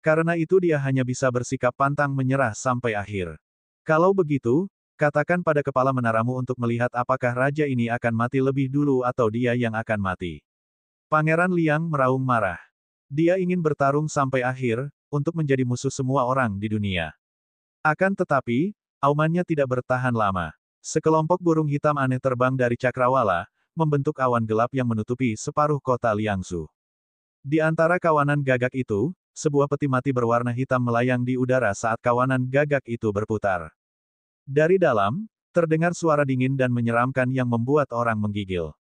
Karena itu dia hanya bisa bersikap pantang menyerah sampai akhir. Kalau begitu, katakan pada kepala menaramu untuk melihat apakah raja ini akan mati lebih dulu atau dia yang akan mati. Pangeran Liang meraung marah. Dia ingin bertarung sampai akhir, untuk menjadi musuh semua orang di dunia. Akan tetapi, aumannya tidak bertahan lama. Sekelompok burung hitam aneh terbang dari cakrawala, membentuk awan gelap yang menutupi separuh kota Liangsu. Di antara kawanan gagak itu, sebuah peti mati berwarna hitam melayang di udara saat kawanan gagak itu berputar. Dari dalam, terdengar suara dingin dan menyeramkan yang membuat orang menggigil.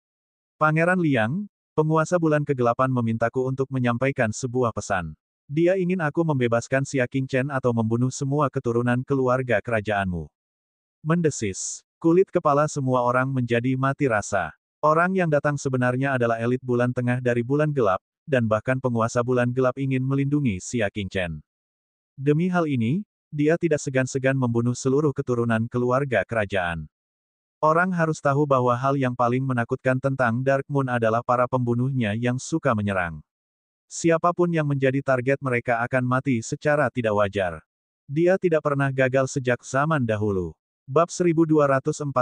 Pangeran Liang, penguasa bulan kegelapan memintaku untuk menyampaikan sebuah pesan. Dia ingin aku membebaskan Xia Qingchen atau membunuh semua keturunan keluarga kerajaanmu. Mendesis. Kulit kepala semua orang menjadi mati rasa. Orang yang datang sebenarnya adalah elit bulan tengah dari bulan gelap, dan bahkan penguasa bulan gelap ingin melindungi Xia Qingchen. Demi hal ini, dia tidak segan-segan membunuh seluruh keturunan keluarga kerajaan. Orang harus tahu bahwa hal yang paling menakutkan tentang Dark Moon adalah para pembunuhnya yang suka menyerang. Siapapun yang menjadi target mereka akan mati secara tidak wajar. Dia tidak pernah gagal sejak zaman dahulu. Bab 1240,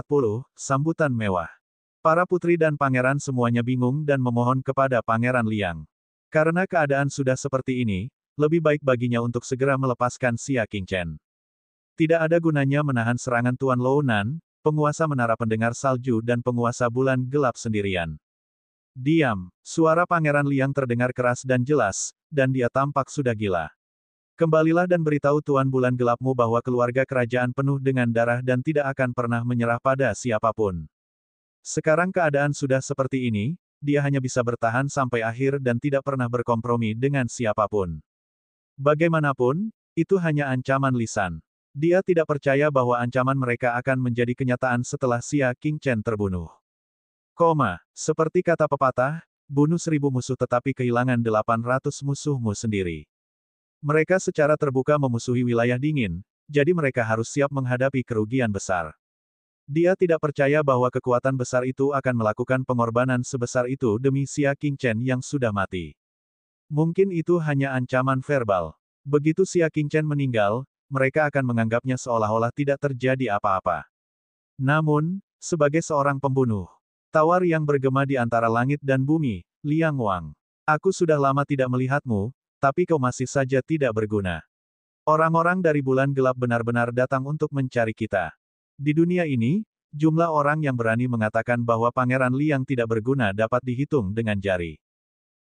Sambutan Mewah. Para putri dan pangeran semuanya bingung dan memohon kepada Pangeran Liang. Karena keadaan sudah seperti ini, lebih baik baginya untuk segera melepaskan Xia Qingchen. Tidak ada gunanya menahan serangan Tuan Lounan, penguasa menara pendengar salju dan penguasa bulan gelap sendirian. Diam. Suara Pangeran Liang terdengar keras dan jelas, dan dia tampak sudah gila. Kembalilah dan beritahu Tuan Bulan Gelapmu bahwa keluarga kerajaan penuh dengan darah dan tidak akan pernah menyerah pada siapapun. Sekarang keadaan sudah seperti ini, dia hanya bisa bertahan sampai akhir dan tidak pernah berkompromi dengan siapapun. Bagaimanapun, itu hanya ancaman lisan. Dia tidak percaya bahwa ancaman mereka akan menjadi kenyataan setelah Xia Qingchen terbunuh. Seperti kata pepatah, bunuh 1000 musuh tetapi kehilangan 800 musuhmu sendiri. Mereka secara terbuka memusuhi wilayah dingin, jadi mereka harus siap menghadapi kerugian besar. Dia tidak percaya bahwa kekuatan besar itu akan melakukan pengorbanan sebesar itu demi Xia Qingchen yang sudah mati. Mungkin itu hanya ancaman verbal. Begitu Xia Qingchen meninggal, mereka akan menganggapnya seolah-olah tidak terjadi apa-apa. Namun, sebagai seorang pembunuh, tawar yang bergema di antara langit dan bumi, Liang Wang. Aku sudah lama tidak melihatmu, tapi kau masih saja tidak berguna. Orang-orang dari bulan gelap benar-benar datang untuk mencari kita. Di dunia ini, jumlah orang yang berani mengatakan bahwa Pangeran Liang tidak berguna dapat dihitung dengan jari.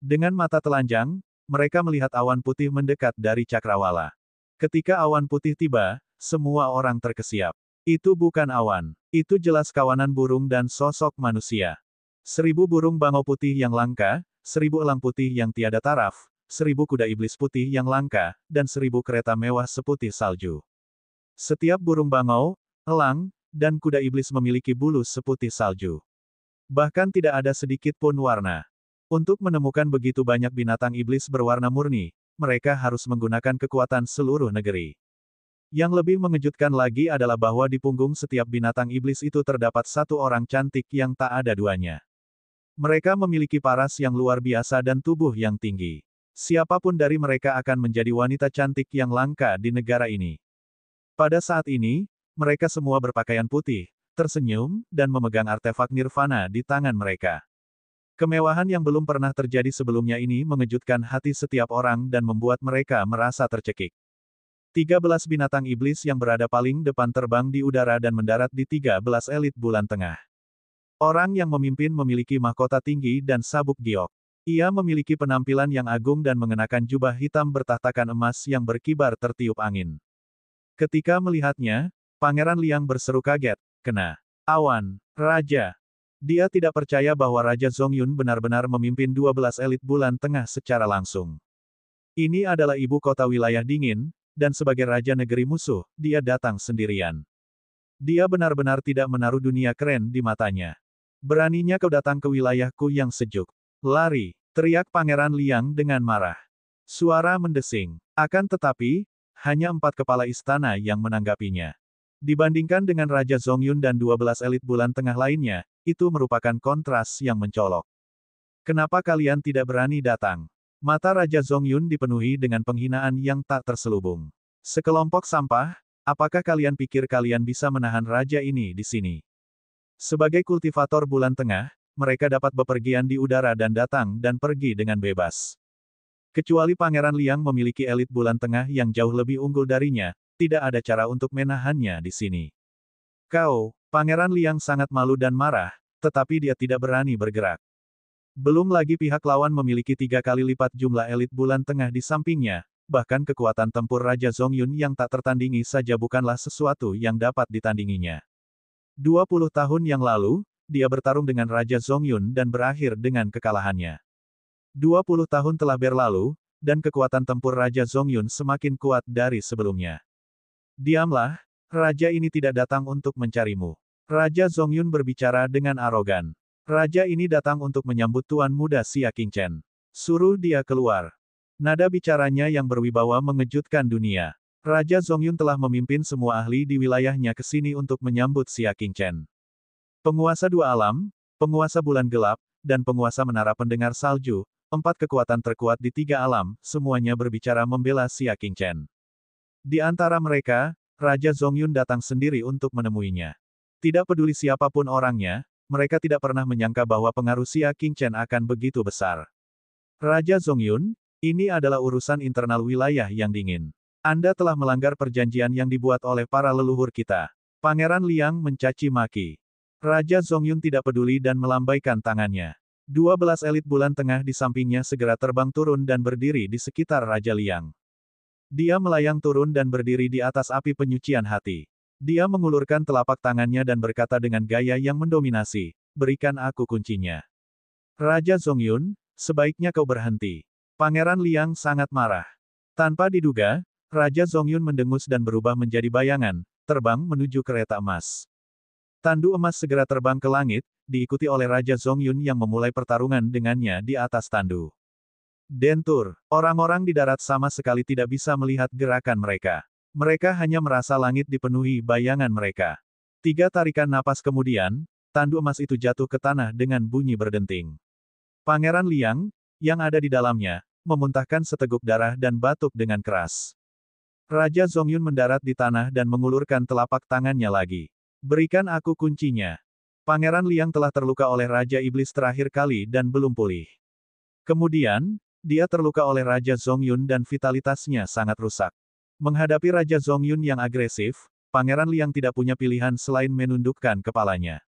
Dengan mata telanjang, mereka melihat awan putih mendekat dari cakrawala. Ketika awan putih tiba, semua orang terkesiap. Itu bukan awan. Itu jelas kawanan burung dan sosok manusia. 1000 burung bangau putih yang langka, 1000 elang putih yang tiada taraf, 1000 kuda iblis putih yang langka, dan 1000 kereta mewah seputih salju. Setiap burung bangau, elang, dan kuda iblis memiliki bulu seputih salju. Bahkan tidak ada sedikit pun warna. Untuk menemukan begitu banyak binatang iblis berwarna murni, mereka harus menggunakan kekuatan seluruh negeri. Yang lebih mengejutkan lagi adalah bahwa di punggung setiap binatang iblis itu terdapat satu orang cantik yang tak ada duanya. Mereka memiliki paras yang luar biasa dan tubuh yang tinggi. Siapapun dari mereka akan menjadi wanita cantik yang langka di negara ini. Pada saat ini, mereka semua berpakaian putih, tersenyum, dan memegang artefak nirvana di tangan mereka. Kemewahan yang belum pernah terjadi sebelumnya ini mengejutkan hati setiap orang dan membuat mereka merasa tercekik. 13 binatang iblis yang berada paling depan terbang di udara dan mendarat di 13 elit bulan tengah. Orang yang memimpin memiliki mahkota tinggi dan sabuk giok. Ia memiliki penampilan yang agung dan mengenakan jubah hitam bertahtakan emas yang berkibar tertiup angin. Ketika melihatnya, Pangeran Liang berseru kaget, "Kena awan, Raja." Dia tidak percaya bahwa Raja Zongyun benar-benar memimpin 12 elit bulan tengah secara langsung. Ini adalah ibu kota wilayah dingin, dan sebagai Raja negeri musuh, dia datang sendirian. Dia benar-benar tidak menaruh dunia keren di matanya. "Beraninya kau datang ke wilayahku yang sejuk. Lari!" teriak Pangeran Liang dengan marah. Suara mendesing. Akan tetapi, hanya 4 kepala istana yang menanggapinya. Dibandingkan dengan Raja Zongyun dan 12 elit bulan tengah lainnya, itu merupakan kontras yang mencolok. "Kenapa kalian tidak berani datang?" Mata Raja Zongyun dipenuhi dengan penghinaan yang tak terselubung. "Sekelompok sampah, apakah kalian pikir kalian bisa menahan raja ini di sini?" Sebagai kultivator bulan tengah, mereka dapat bepergian di udara dan datang dan pergi dengan bebas. Kecuali Pangeran Liang memiliki elit bulan tengah yang jauh lebih unggul darinya, tidak ada cara untuk menahannya di sini. Pangeran Liang sangat malu dan marah, tetapi dia tidak berani bergerak. Belum lagi pihak lawan memiliki 3 kali lipat jumlah elit bulan tengah di sampingnya, bahkan kekuatan tempur Raja Zongyun yang tak tertandingi saja bukanlah sesuatu yang dapat ditandinginya. 20 tahun yang lalu, dia bertarung dengan Raja Zongyun dan berakhir dengan kekalahannya. 20 tahun telah berlalu, dan kekuatan tempur Raja Zongyun semakin kuat dari sebelumnya. "Diamlah, raja ini tidak datang untuk mencarimu." Raja Zongyun berbicara dengan arogan. "Raja ini datang untuk menyambut Tuan Muda Xia Qingchen. Suruh dia keluar." Nada bicaranya yang berwibawa mengejutkan dunia. Raja Zongyun telah memimpin semua ahli di wilayahnya ke sini untuk menyambut Xia Qingchen. Penguasa 2 alam, penguasa bulan gelap, dan penguasa menara pendengar salju, 4 kekuatan terkuat di 3 alam, semuanya berbicara membela Xia Qingchen. Di antara mereka, Raja Zongyun datang sendiri untuk menemuinya. Tidak peduli siapapun orangnya, mereka tidak pernah menyangka bahwa pengaruh Xia Qingchen akan begitu besar. "Raja Zongyun, ini adalah urusan internal wilayah yang dingin. Anda telah melanggar perjanjian yang dibuat oleh para leluhur kita." Pangeran Liang mencaci maki. Raja Zongyun tidak peduli dan melambaikan tangannya. 12 elit bulan tengah di sampingnya segera terbang turun dan berdiri di sekitar Raja Liang. Dia melayang turun dan berdiri di atas api penyucian hati. Dia mengulurkan telapak tangannya dan berkata dengan gaya yang mendominasi, "Berikan aku kuncinya." "Raja Zongyun, sebaiknya kau berhenti." Pangeran Liang sangat marah. Tanpa diduga, Raja Zongyun mendengus dan berubah menjadi bayangan, terbang menuju kereta emas. Tandu emas segera terbang ke langit, diikuti oleh Raja Zongyun yang memulai pertarungan dengannya di atas tandu. Dentur, orang-orang di darat sama sekali tidak bisa melihat gerakan mereka. Mereka hanya merasa langit dipenuhi bayangan mereka. 3 tarikan napas kemudian, tandu emas itu jatuh ke tanah dengan bunyi berdenting. Pangeran Liang, yang ada di dalamnya, memuntahkan seteguk darah dan batuk dengan keras. Raja Zongyun mendarat di tanah dan mengulurkan telapak tangannya lagi. Berikan aku kuncinya. Pangeran Liang telah terluka oleh Raja Iblis terakhir kali dan belum pulih. Kemudian, dia terluka oleh Raja Zongyun dan vitalitasnya sangat rusak. Menghadapi Raja Zongyun yang agresif, Pangeran Liang tidak punya pilihan selain menundukkan kepalanya.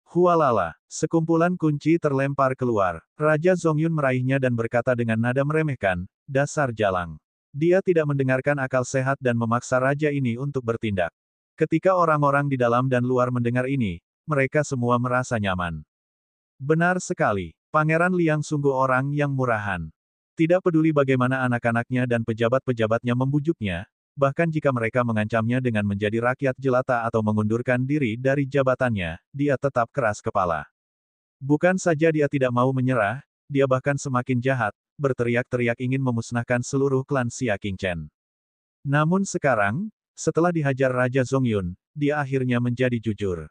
Hualala, sekumpulan kunci terlempar keluar. Raja Zongyun meraihnya dan berkata dengan nada meremehkan, dasar jalang. Dia tidak mendengarkan akal sehat dan memaksa raja ini untuk bertindak. Ketika orang-orang di dalam dan luar mendengar ini, mereka semua merasa nyaman. Benar sekali, Pangeran Liang sungguh orang yang murahan. Tidak peduli bagaimana anak-anaknya dan pejabat-pejabatnya membujuknya, bahkan jika mereka mengancamnya dengan menjadi rakyat jelata atau mengundurkan diri dari jabatannya, dia tetap keras kepala. Bukan saja dia tidak mau menyerah, dia bahkan semakin jahat, berteriak-teriak ingin memusnahkan seluruh klan Xia Qingchen. Namun sekarang, setelah dihajar Raja Zongyun, dia akhirnya menjadi jujur.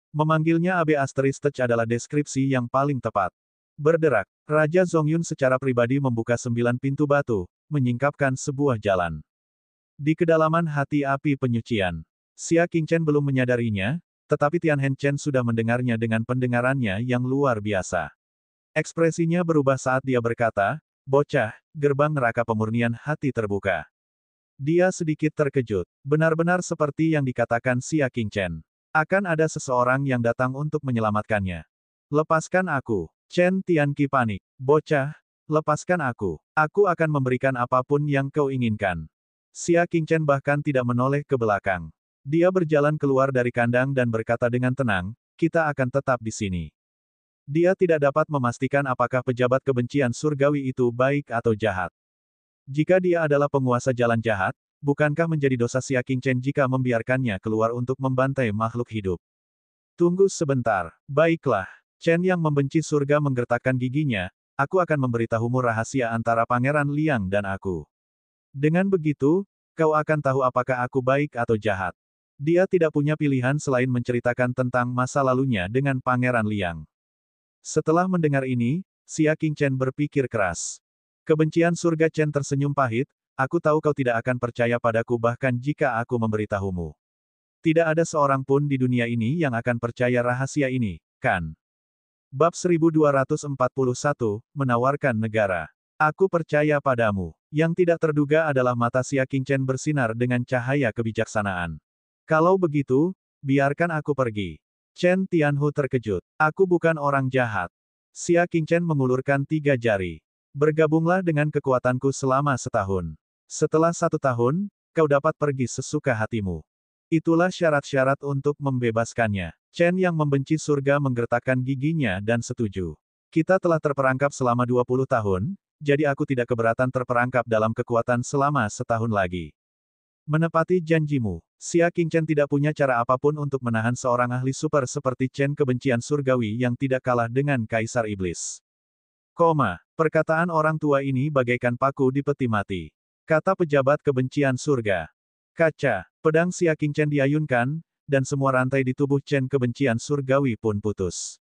Memanggilnya Abe Asterisk adalah deskripsi yang paling tepat. Berderak, Raja Zongyun secara pribadi membuka 9 pintu batu, menyingkapkan sebuah jalan. Di kedalaman hati api penyucian, Xia Qingchen belum menyadarinya, tetapi Tianhen Chen sudah mendengarnya dengan pendengarannya yang luar biasa. Ekspresinya berubah saat dia berkata, bocah, gerbang neraka pemurnian hati terbuka. Dia sedikit terkejut, benar-benar seperti yang dikatakan Xia Qingchen. Akan ada seseorang yang datang untuk menyelamatkannya. Lepaskan aku. Chen Tianqi panik. Bocah, lepaskan aku. Aku akan memberikan apapun yang kau inginkan. Xia Qingchen bahkan tidak menoleh ke belakang. Dia berjalan keluar dari kandang dan berkata dengan tenang, kita akan tetap di sini. Dia tidak dapat memastikan apakah pejabat kebencian surgawi itu baik atau jahat. Jika dia adalah penguasa jalan jahat, bukankah menjadi dosa Xia Qingchen jika membiarkannya keluar untuk membantai makhluk hidup? Tunggu sebentar. Baiklah. Chen yang membenci surga menggertakkan giginya, aku akan memberitahumu rahasia antara Pangeran Liang dan aku. Dengan begitu, kau akan tahu apakah aku baik atau jahat. Dia tidak punya pilihan selain menceritakan tentang masa lalunya dengan Pangeran Liang. Setelah mendengar ini, Xia Qingchen berpikir keras. Kebencian surga Chen tersenyum pahit, aku tahu kau tidak akan percaya padaku bahkan jika aku memberitahumu. Tidak ada seorang pun di dunia ini yang akan percaya rahasia ini, kan? Bab 1241, menawarkan negara. Aku percaya padamu. Yang tidak terduga adalah mata Xia Qingchen bersinar dengan cahaya kebijaksanaan. Kalau begitu, biarkan aku pergi. Chen Tianhu terkejut. Aku bukan orang jahat. Xia Qingchen mengulurkan 3 jari. Bergabunglah dengan kekuatanku selama setahun. Setelah 1 tahun, kau dapat pergi sesuka hatimu. Itulah syarat-syarat untuk membebaskannya. Chen yang membenci surga menggertakkan giginya dan setuju. Kita telah terperangkap selama 20 tahun, jadi aku tidak keberatan terperangkap dalam kekuatan selama setahun lagi. Menepati janjimu, Xia Qingchen tidak punya cara apapun untuk menahan seorang ahli super seperti Chen kebencian surgawi yang tidak kalah dengan Kaisar Iblis. Perkataan orang tua ini bagaikan paku di peti mati. Kata pejabat kebencian surga. Kaca, pedang Xia Qingchen diayunkan, dan semua rantai di tubuh Chen kebencian surgawi pun putus.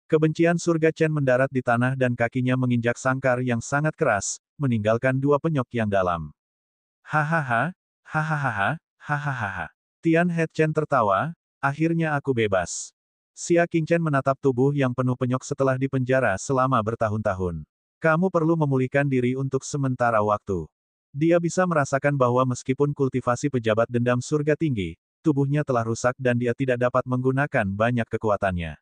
Kebencian surga Chen mendarat di tanah dan kakinya menginjak sangkar yang sangat keras, meninggalkan 2 penyok yang dalam. Hahaha, hahaha, hahaha. Tianhe Chen tertawa, akhirnya aku bebas. Xia Qingchen menatap tubuh yang penuh penyok setelah dipenjara selama bertahun-tahun. Kamu perlu memulihkan diri untuk sementara waktu. Dia bisa merasakan bahwa meskipun kultivasi pejabat dendam surga tinggi, tubuhnya telah rusak dan dia tidak dapat menggunakan banyak kekuatannya.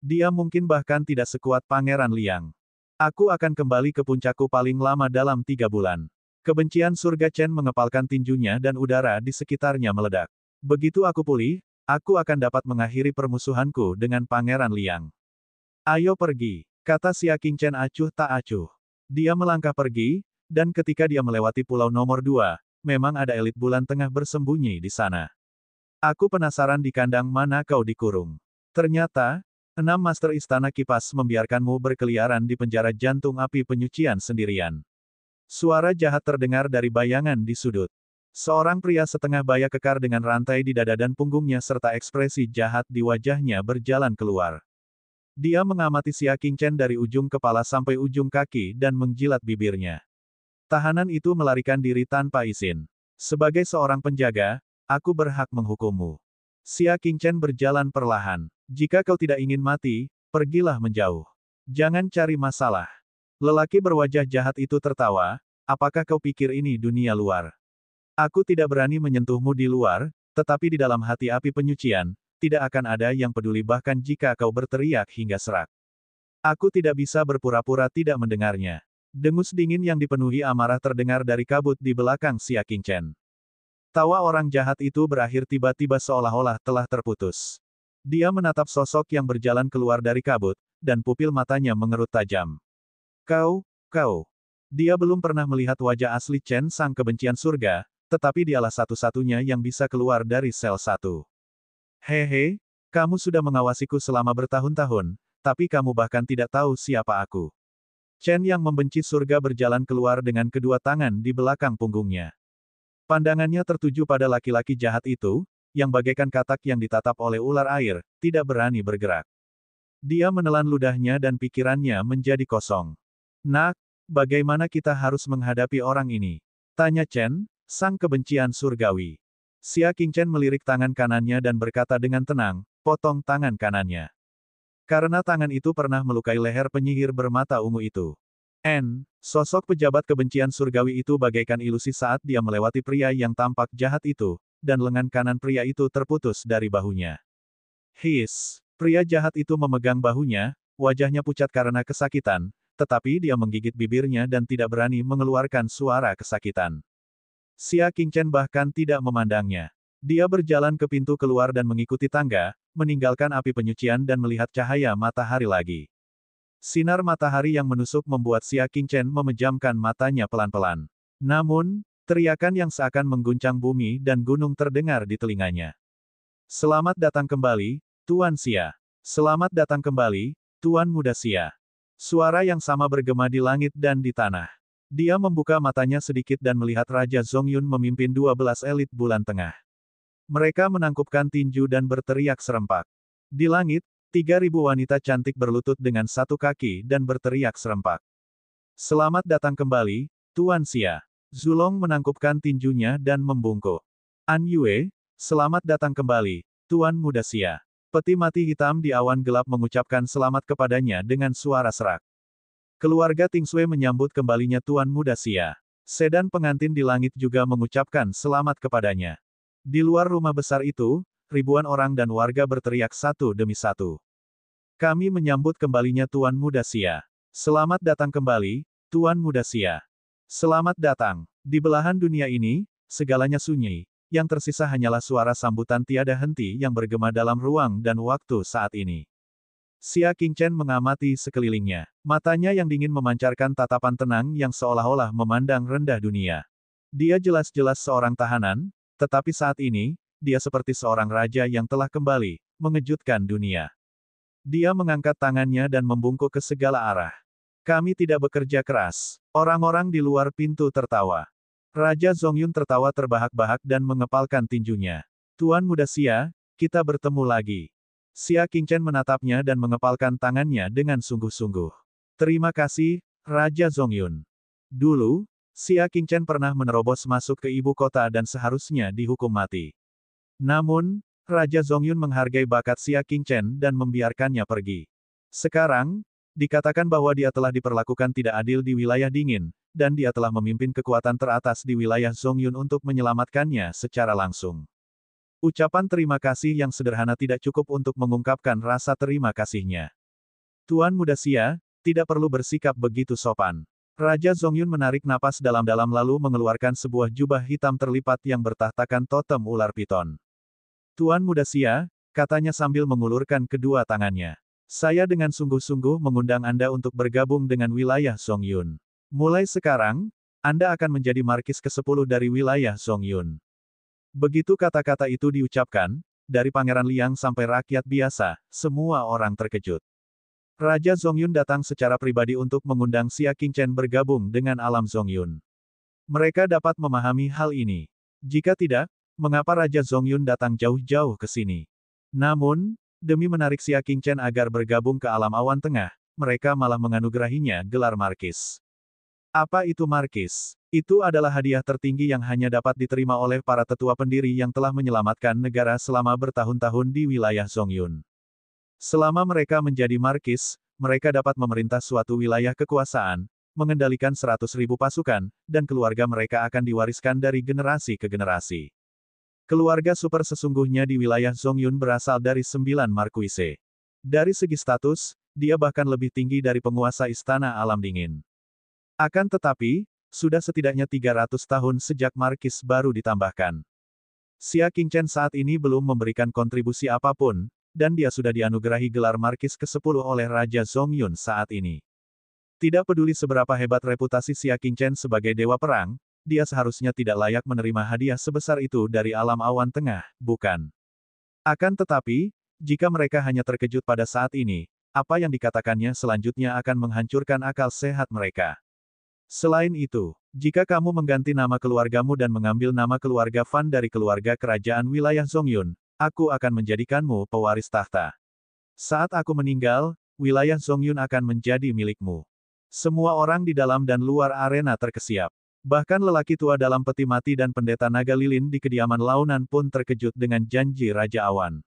Dia mungkin bahkan tidak sekuat Pangeran Liang. Aku akan kembali ke puncakku paling lama dalam 3 bulan. Kebencian surga Chen mengepalkan tinjunya dan udara di sekitarnya meledak. Begitu aku pulih, aku akan dapat mengakhiri permusuhanku dengan Pangeran Liang. Ayo pergi, kata Xia Qingchen acuh tak acuh. Dia melangkah pergi, dan ketika dia melewati pulau nomor 2, memang ada elit bulan tengah bersembunyi di sana. Aku penasaran di kandang mana kau dikurung. Ternyata, 6 master istana kipas membiarkanmu berkeliaran di penjara jantung api penyucian sendirian. Suara jahat terdengar dari bayangan di sudut. Seorang pria setengah baya kekar dengan rantai di dada dan punggungnya serta ekspresi jahat di wajahnya berjalan keluar. Dia mengamati Xia Qingchen dari ujung kepala sampai ujung kaki dan menjilat bibirnya. Tahanan itu melarikan diri tanpa izin. Sebagai seorang penjaga, aku berhak menghukummu. Xia Qingchen berjalan perlahan. Jika kau tidak ingin mati, pergilah menjauh. Jangan cari masalah. Lelaki berwajah jahat itu tertawa, apakah kau pikir ini dunia luar? Aku tidak berani menyentuhmu di luar, tetapi di dalam hati api penyucian, tidak akan ada yang peduli bahkan jika kau berteriak hingga serak. Aku tidak bisa berpura-pura tidak mendengarnya. Dengus dingin yang dipenuhi amarah terdengar dari kabut di belakang Xia Qingchen. Tawa orang jahat itu berakhir tiba-tiba seolah-olah telah terputus. Dia menatap sosok yang berjalan keluar dari kabut, dan pupil matanya mengerut tajam. Kau. Dia belum pernah melihat wajah asli Chen Sang kebencian surga, tetapi dialah satu-satunya yang bisa keluar dari sel 1. Hehe, kamu sudah mengawasiku selama bertahun-tahun, tapi kamu bahkan tidak tahu siapa aku. Chen yang membenci surga berjalan keluar dengan kedua tangan di belakang punggungnya. Pandangannya tertuju pada laki-laki jahat itu, yang bagaikan katak yang ditatap oleh ular air, tidak berani bergerak. Dia menelan ludahnya dan pikirannya menjadi kosong. Nak, bagaimana kita harus menghadapi orang ini? Tanya Chen, sang kebencian surgawi. Xia Qingchen melirik tangan kanannya dan berkata dengan tenang, potong tangan kanannya. Karena tangan itu pernah melukai leher penyihir bermata ungu itu. Sosok pejabat kebencian surgawi itu bagaikan ilusi saat dia melewati pria yang tampak jahat itu, dan lengan kanan pria itu terputus dari bahunya. Pria jahat itu memegang bahunya, wajahnya pucat karena kesakitan, tetapi dia menggigit bibirnya dan tidak berani mengeluarkan suara kesakitan. Xia Qingchen bahkan tidak memandangnya. Dia berjalan ke pintu keluar dan mengikuti tangga, meninggalkan api penyucian dan melihat cahaya matahari lagi. Sinar matahari yang menusuk membuat Xia Qingchen memejamkan matanya pelan-pelan. Namun, teriakan yang seakan mengguncang bumi dan gunung terdengar di telinganya. Selamat datang kembali, Tuan Xia. Selamat datang kembali, Tuan Muda Xia. Suara yang sama bergema di langit dan di tanah. Dia membuka matanya sedikit dan melihat Raja Zongyun memimpin 12 elit bulan tengah. Mereka menangkupkan tinju dan berteriak serempak. Di langit, 3.000 wanita cantik berlutut dengan satu kaki dan berteriak serempak. Selamat datang kembali, Tuan Xia. Zulong menangkupkan tinjunya dan membungkuk. An Yue, selamat datang kembali, Tuan Muda Xia. Peti mati hitam di awan gelap mengucapkan selamat kepadanya dengan suara serak. Keluarga Tingsui menyambut kembalinya Tuan Muda Xia. Sedan pengantin di langit juga mengucapkan selamat kepadanya. Di luar rumah besar itu, ribuan orang dan warga berteriak satu demi satu. Kami menyambut kembalinya Tuan Muda Xia. Selamat datang kembali, Tuan Muda Xia. Selamat datang. Di belahan dunia ini, segalanya sunyi. Yang tersisa hanyalah suara sambutan tiada henti yang bergema dalam ruang dan waktu saat ini. Xia Qingchen mengamati sekelilingnya. Matanya yang dingin memancarkan tatapan tenang yang seolah-olah memandang rendah dunia. Dia jelas-jelas seorang tahanan, tetapi saat ini, dia seperti seorang raja yang telah kembali, mengejutkan dunia. Dia mengangkat tangannya dan membungkuk ke segala arah. Kami tidak bekerja keras. Orang-orang di luar pintu tertawa. Raja Zongyun tertawa terbahak-bahak dan mengepalkan tinjunya. Tuan Muda Xia, kita bertemu lagi. Xia Qingchen menatapnya dan mengepalkan tangannya dengan sungguh-sungguh. Terima kasih, Raja Zongyun. Dulu, Xia Qingchen pernah menerobos masuk ke ibu kota dan seharusnya dihukum mati. Namun, Raja Zongyun menghargai bakat Xia Qingchen dan membiarkannya pergi. Sekarang, dikatakan bahwa dia telah diperlakukan tidak adil di wilayah dingin, dan dia telah memimpin kekuatan teratas di wilayah Zongyun untuk menyelamatkannya secara langsung. Ucapan terima kasih yang sederhana tidak cukup untuk mengungkapkan rasa terima kasihnya. Tuan Muda Xia, tidak perlu bersikap begitu sopan. Raja Zongyun menarik napas dalam-dalam lalu mengeluarkan sebuah jubah hitam terlipat yang bertahtakan totem ular piton. Tuan Muda Xia, katanya sambil mengulurkan kedua tangannya. Saya dengan sungguh-sungguh mengundang Anda untuk bergabung dengan wilayah Zongyun. Mulai sekarang, Anda akan menjadi markis ke-10 dari wilayah Zongyun. Begitu kata-kata itu diucapkan, dari Pangeran Liang sampai rakyat biasa, semua orang terkejut. Raja Zongyun datang secara pribadi untuk mengundang Xia Qingchen bergabung dengan alam Zongyun. Mereka dapat memahami hal ini. Jika tidak, mengapa Raja Zongyun datang jauh-jauh ke sini? Namun, demi menarik Xia Qingchen agar bergabung ke alam awan tengah, mereka malah menganugerahinya gelar Markis. Apa itu Markis? Itu adalah hadiah tertinggi yang hanya dapat diterima oleh para tetua pendiri yang telah menyelamatkan negara selama bertahun-tahun di wilayah Zongyun. Selama mereka menjadi Markis, mereka dapat memerintah suatu wilayah kekuasaan, mengendalikan 100.000 pasukan, dan keluarga mereka akan diwariskan dari generasi ke generasi. Keluarga super sesungguhnya di wilayah Zongyun berasal dari 9 markuise. Dari segi status, dia bahkan lebih tinggi dari penguasa Istana Alam Dingin. Akan tetapi, sudah setidaknya 300 tahun sejak markis baru ditambahkan. Xia Qingchen saat ini belum memberikan kontribusi apapun, dan dia sudah dianugerahi gelar markis ke-10 oleh Raja Zongyun saat ini. Tidak peduli seberapa hebat reputasi Xia Qingchen sebagai dewa perang, dia seharusnya tidak layak menerima hadiah sebesar itu dari alam awan tengah, bukan? Akan tetapi, jika mereka hanya terkejut pada saat ini, apa yang dikatakannya selanjutnya akan menghancurkan akal sehat mereka. Selain itu, jika kamu mengganti nama keluargamu dan mengambil nama keluarga Fan dari keluarga kerajaan wilayah Zongyun, aku akan menjadikanmu pewaris tahta. Saat aku meninggal, wilayah Zongyun akan menjadi milikmu. Semua orang di dalam dan luar arena terkesiap. Bahkan lelaki tua dalam peti mati dan pendeta naga lilin di kediaman Launan pun terkejut dengan janji Raja Awan.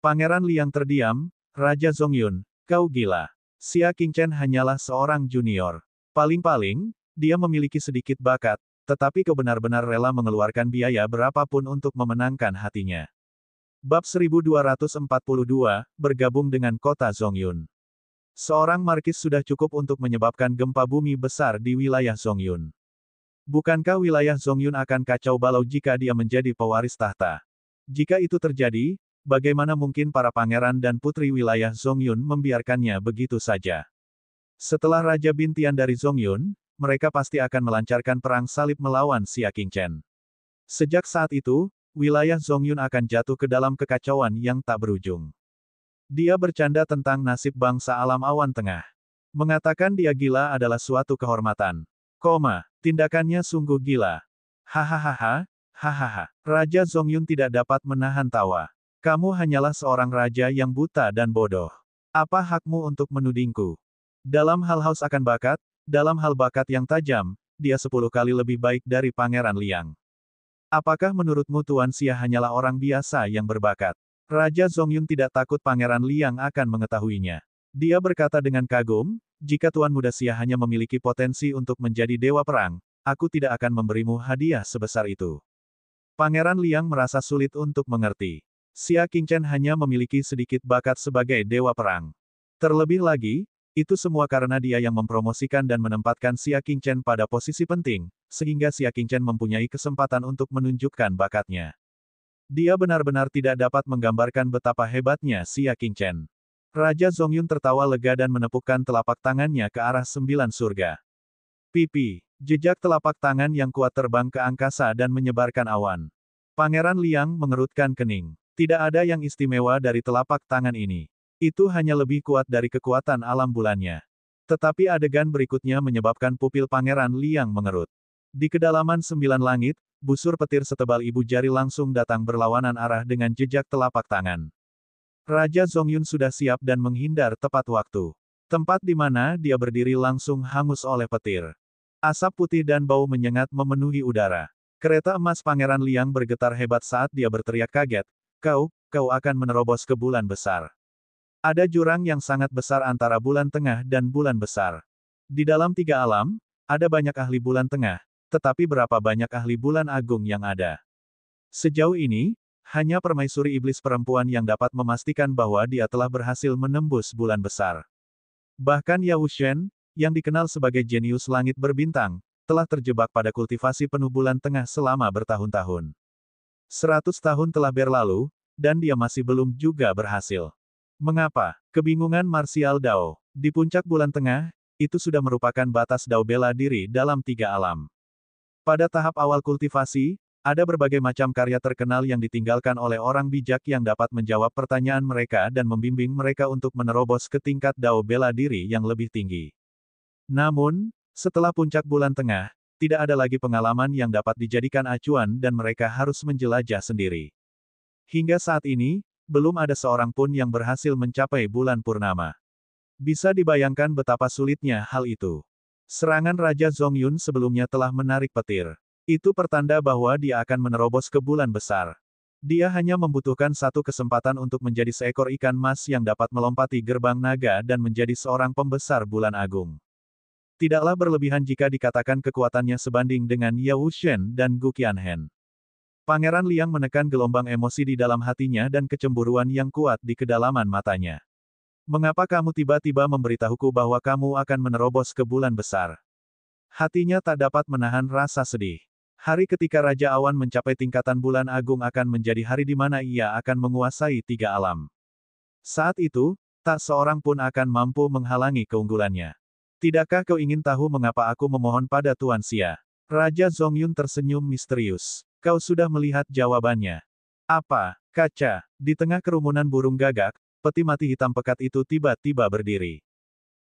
Pangeran Liang terdiam, Raja Zongyun, kau gila. Xia Qingchen hanyalah seorang junior. Paling-paling, dia memiliki sedikit bakat, tetapi kau benar-benar rela mengeluarkan biaya berapapun untuk memenangkan hatinya. Bab 1242, bergabung dengan kota Zongyun. Seorang markis sudah cukup untuk menyebabkan gempa bumi besar di wilayah Zongyun. Bukankah wilayah Zongyun akan kacau balau jika dia menjadi pewaris tahta? Jika itu terjadi, bagaimana mungkin para pangeran dan putri wilayah Zongyun membiarkannya begitu saja? Setelah Raja Bintian dari Zongyun, mereka pasti akan melancarkan perang salib melawan Xia Qingchen. Sejak saat itu, wilayah Zongyun akan jatuh ke dalam kekacauan yang tak berujung. Dia bercanda tentang nasib bangsa alam awan tengah. Mengatakan dia gila adalah suatu kehormatan. Tindakannya sungguh gila. Hahaha, hahaha. Raja Zongyun tidak dapat menahan tawa. Kamu hanyalah seorang raja yang buta dan bodoh. Apa hakmu untuk menudingku? Dalam hal haus akan bakat, dalam hal bakat yang tajam, dia 10 kali lebih baik dari Pangeran Liang. Apakah menurutmu Tuan Xia hanyalah orang biasa yang berbakat? Raja Zongyun tidak takut Pangeran Liang akan mengetahuinya. Dia berkata dengan kagum, jika Tuan Muda Xia hanya memiliki potensi untuk menjadi dewa perang, aku tidak akan memberimu hadiah sebesar itu. Pangeran Liang merasa sulit untuk mengerti. Xia Qingchen hanya memiliki sedikit bakat sebagai dewa perang. Terlebih lagi, itu semua karena dia yang mempromosikan dan menempatkan Xia Qingchen pada posisi penting, sehingga Xia Qingchen mempunyai kesempatan untuk menunjukkan bakatnya. Dia benar-benar tidak dapat menggambarkan betapa hebatnya Xia Qingchen. Raja Zongyun tertawa lega dan menepukkan telapak tangannya ke arah 9 surga. Pipi, jejak telapak tangan yang kuat terbang ke angkasa dan menyebarkan awan. Pangeran Liang mengerutkan kening. Tidak ada yang istimewa dari telapak tangan ini. Itu hanya lebih kuat dari kekuatan alam bulannya. Tetapi adegan berikutnya menyebabkan pupil Pangeran Liang mengerut. Di kedalaman 9 langit, busur petir setebal ibu jari langsung datang berlawanan arah dengan jejak telapak tangan. Raja Zongyun sudah siap dan menghindar tepat waktu. Tempat di mana dia berdiri langsung hangus oleh petir. Asap putih dan bau menyengat memenuhi udara. Kereta emas Pangeran Liang bergetar hebat saat dia berteriak kaget, kau akan menerobos ke bulan besar. Ada jurang yang sangat besar antara bulan tengah dan bulan besar. Di dalam 3 alam, ada banyak ahli bulan tengah, tetapi berapa banyak ahli bulan agung yang ada? Sejauh ini, hanya permaisuri iblis perempuan yang dapat memastikan bahwa dia telah berhasil menembus bulan besar. Bahkan Yao Shen, yang dikenal sebagai jenius langit berbintang, telah terjebak pada kultivasi penuh bulan tengah selama bertahun-tahun. 100 tahun telah berlalu, dan dia masih belum juga berhasil. Mengapa? Kebingungan marsial Dao. Di puncak bulan tengah, itu sudah merupakan batas Dao bela diri dalam 3 alam. Pada tahap awal kultivasi, ada berbagai macam karya terkenal yang ditinggalkan oleh orang bijak yang dapat menjawab pertanyaan mereka dan membimbing mereka untuk menerobos ke tingkat Dao bela diri yang lebih tinggi. Namun, setelah puncak bulan tengah, tidak ada lagi pengalaman yang dapat dijadikan acuan dan mereka harus menjelajah sendiri. Hingga saat ini, belum ada seorang pun yang berhasil mencapai bulan purnama. Bisa dibayangkan betapa sulitnya hal itu. Serangan Raja Zongyun sebelumnya telah menarik petir. Itu pertanda bahwa dia akan menerobos ke bulan besar. Dia hanya membutuhkan satu kesempatan untuk menjadi seekor ikan mas yang dapat melompati gerbang naga dan menjadi seorang pembesar bulan agung. Tidaklah berlebihan jika dikatakan kekuatannya sebanding dengan Yao Shen dan Gu Qianhen. Pangeran Liang menekan gelombang emosi di dalam hatinya dan kecemburuan yang kuat di kedalaman matanya. Mengapa kamu tiba-tiba memberitahuku bahwa kamu akan menerobos ke bulan besar? Hatinya tak dapat menahan rasa sedih. Hari ketika Raja Awan mencapai tingkatan bulan agung akan menjadi hari di mana ia akan menguasai 3 alam. Saat itu, tak seorang pun akan mampu menghalangi keunggulannya. Tidakkah kau ingin tahu mengapa aku memohon pada Tuan Xia? Raja Zongyun tersenyum misterius. Kau sudah melihat jawabannya. Apa? Kaca. Di tengah kerumunan burung gagak, peti mati hitam pekat itu tiba-tiba berdiri.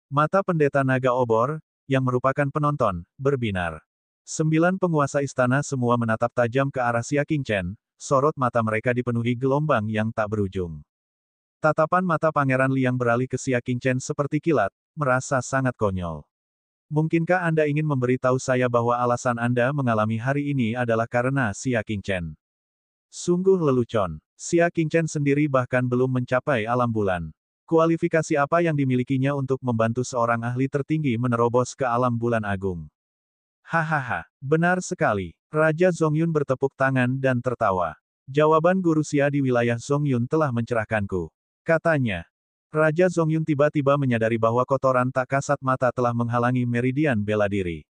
Mata pendeta naga obor, yang merupakan penonton, berbinar. 9 penguasa istana semua menatap tajam ke arah Xia Qingchen, sorot mata mereka dipenuhi gelombang yang tak berujung. Tatapan mata Pangeran Liang beralih ke Xia Qingchen seperti kilat, merasa sangat konyol. Mungkinkah Anda ingin memberitahu saya bahwa alasan Anda mengalami hari ini adalah karena Xia Qingchen? Sungguh lelucon. Xia Qingchen sendiri bahkan belum mencapai alam bulan. Kualifikasi apa yang dimilikinya untuk membantu seorang ahli tertinggi menerobos ke alam bulan agung? Hahaha, benar sekali. Raja Zongyun bertepuk tangan dan tertawa. Jawaban guru Xia di wilayah Zongyun telah mencerahkanku. Katanya. Raja Zongyun tiba-tiba menyadari bahwa kotoran tak kasat mata telah menghalangi meridian bela diri.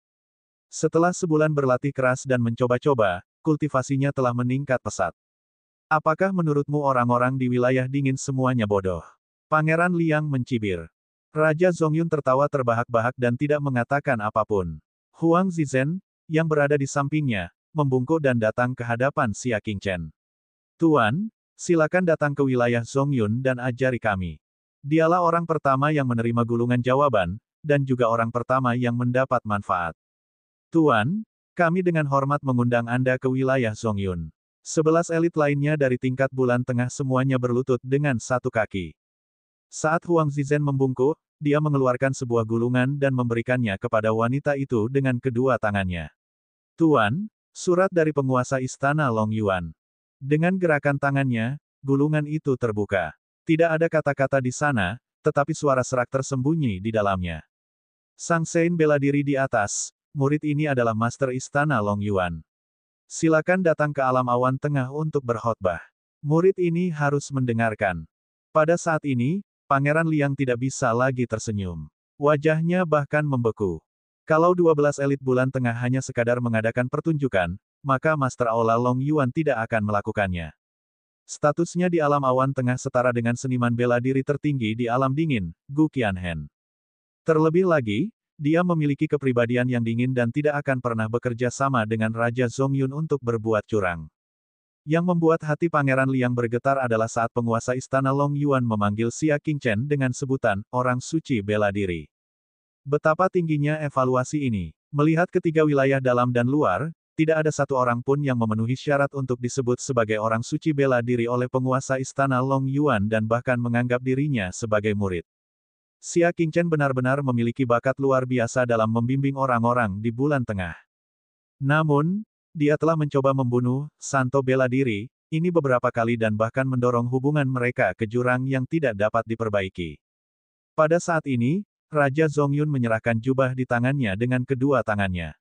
Setelah sebulan berlatih keras dan mencoba-coba, kultivasinya telah meningkat pesat. Apakah menurutmu orang-orang di wilayah dingin semuanya bodoh? Pangeran Liang mencibir. Raja Zongyun tertawa terbahak-bahak dan tidak mengatakan apapun. Huang Zizhen, yang berada di sampingnya, membungkuk dan datang ke hadapan Xia Qingchen. Tuan, silakan datang ke wilayah Zongyun dan ajari kami. Dialah orang pertama yang menerima gulungan jawaban, dan juga orang pertama yang mendapat manfaat. Tuan, kami dengan hormat mengundang Anda ke wilayah Zongyun. 11 elit lainnya dari tingkat bulan tengah semuanya berlutut dengan satu kaki. Saat Huang Zizhen membungkuk, dia mengeluarkan sebuah gulungan dan memberikannya kepada wanita itu dengan kedua tangannya. Tuan, surat dari penguasa istana Long Yuan. Dengan gerakan tangannya, gulungan itu terbuka. Tidak ada kata-kata di sana, tetapi suara serak tersembunyi di dalamnya. Sang Sein bela diri di atas, murid ini adalah master istana Long Yuan. Silakan datang ke alam awan tengah untuk berkhotbah. Murid ini harus mendengarkan. Pada saat ini, Pangeran Liang tidak bisa lagi tersenyum. Wajahnya bahkan membeku. Kalau 12 elit bulan tengah hanya sekadar mengadakan pertunjukan, maka Master Aula Long Yuan tidak akan melakukannya. Statusnya di alam awan tengah setara dengan seniman bela diri tertinggi di alam dingin, Gu Qianhen. Terlebih lagi, dia memiliki kepribadian yang dingin dan tidak akan pernah bekerja sama dengan Raja Zongyun untuk berbuat curang. Yang membuat hati Pangeran Liang bergetar adalah saat penguasa istana Long Yuan memanggil Xia Qingchen dengan sebutan, orang suci bela diri. Betapa tingginya evaluasi ini. Melihat ketiga wilayah dalam dan luar, tidak ada satu orang pun yang memenuhi syarat untuk disebut sebagai orang suci bela diri oleh penguasa istana Long Yuan dan bahkan menganggap dirinya sebagai murid. Xia Qingchen benar-benar memiliki bakat luar biasa dalam membimbing orang-orang di bulan tengah. Namun, dia telah mencoba membunuh Santo bela diri ini beberapa kali dan bahkan mendorong hubungan mereka ke jurang yang tidak dapat diperbaiki. Pada saat ini, Raja Zongyun menyerahkan jubah di tangannya dengan kedua tangannya.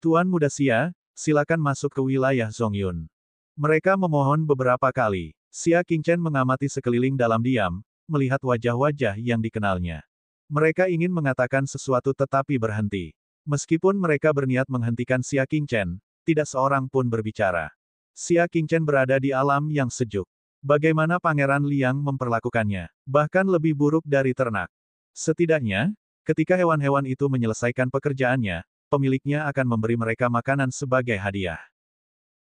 Tuan Muda Xia, silakan masuk ke wilayah Zongyun. Mereka memohon beberapa kali. Xia Qingchen mengamati sekeliling dalam diam, melihat wajah-wajah yang dikenalnya. Mereka ingin mengatakan sesuatu tetapi berhenti. Meskipun mereka berniat menghentikan Xia Qingchen, tidak seorang pun berbicara. Xia Qingchen berada di alam yang sejuk. Bagaimana Pangeran Liang memperlakukannya? Bahkan lebih buruk dari ternak. Setidaknya, ketika hewan-hewan itu menyelesaikan pekerjaannya, pemiliknya akan memberi mereka makanan sebagai hadiah.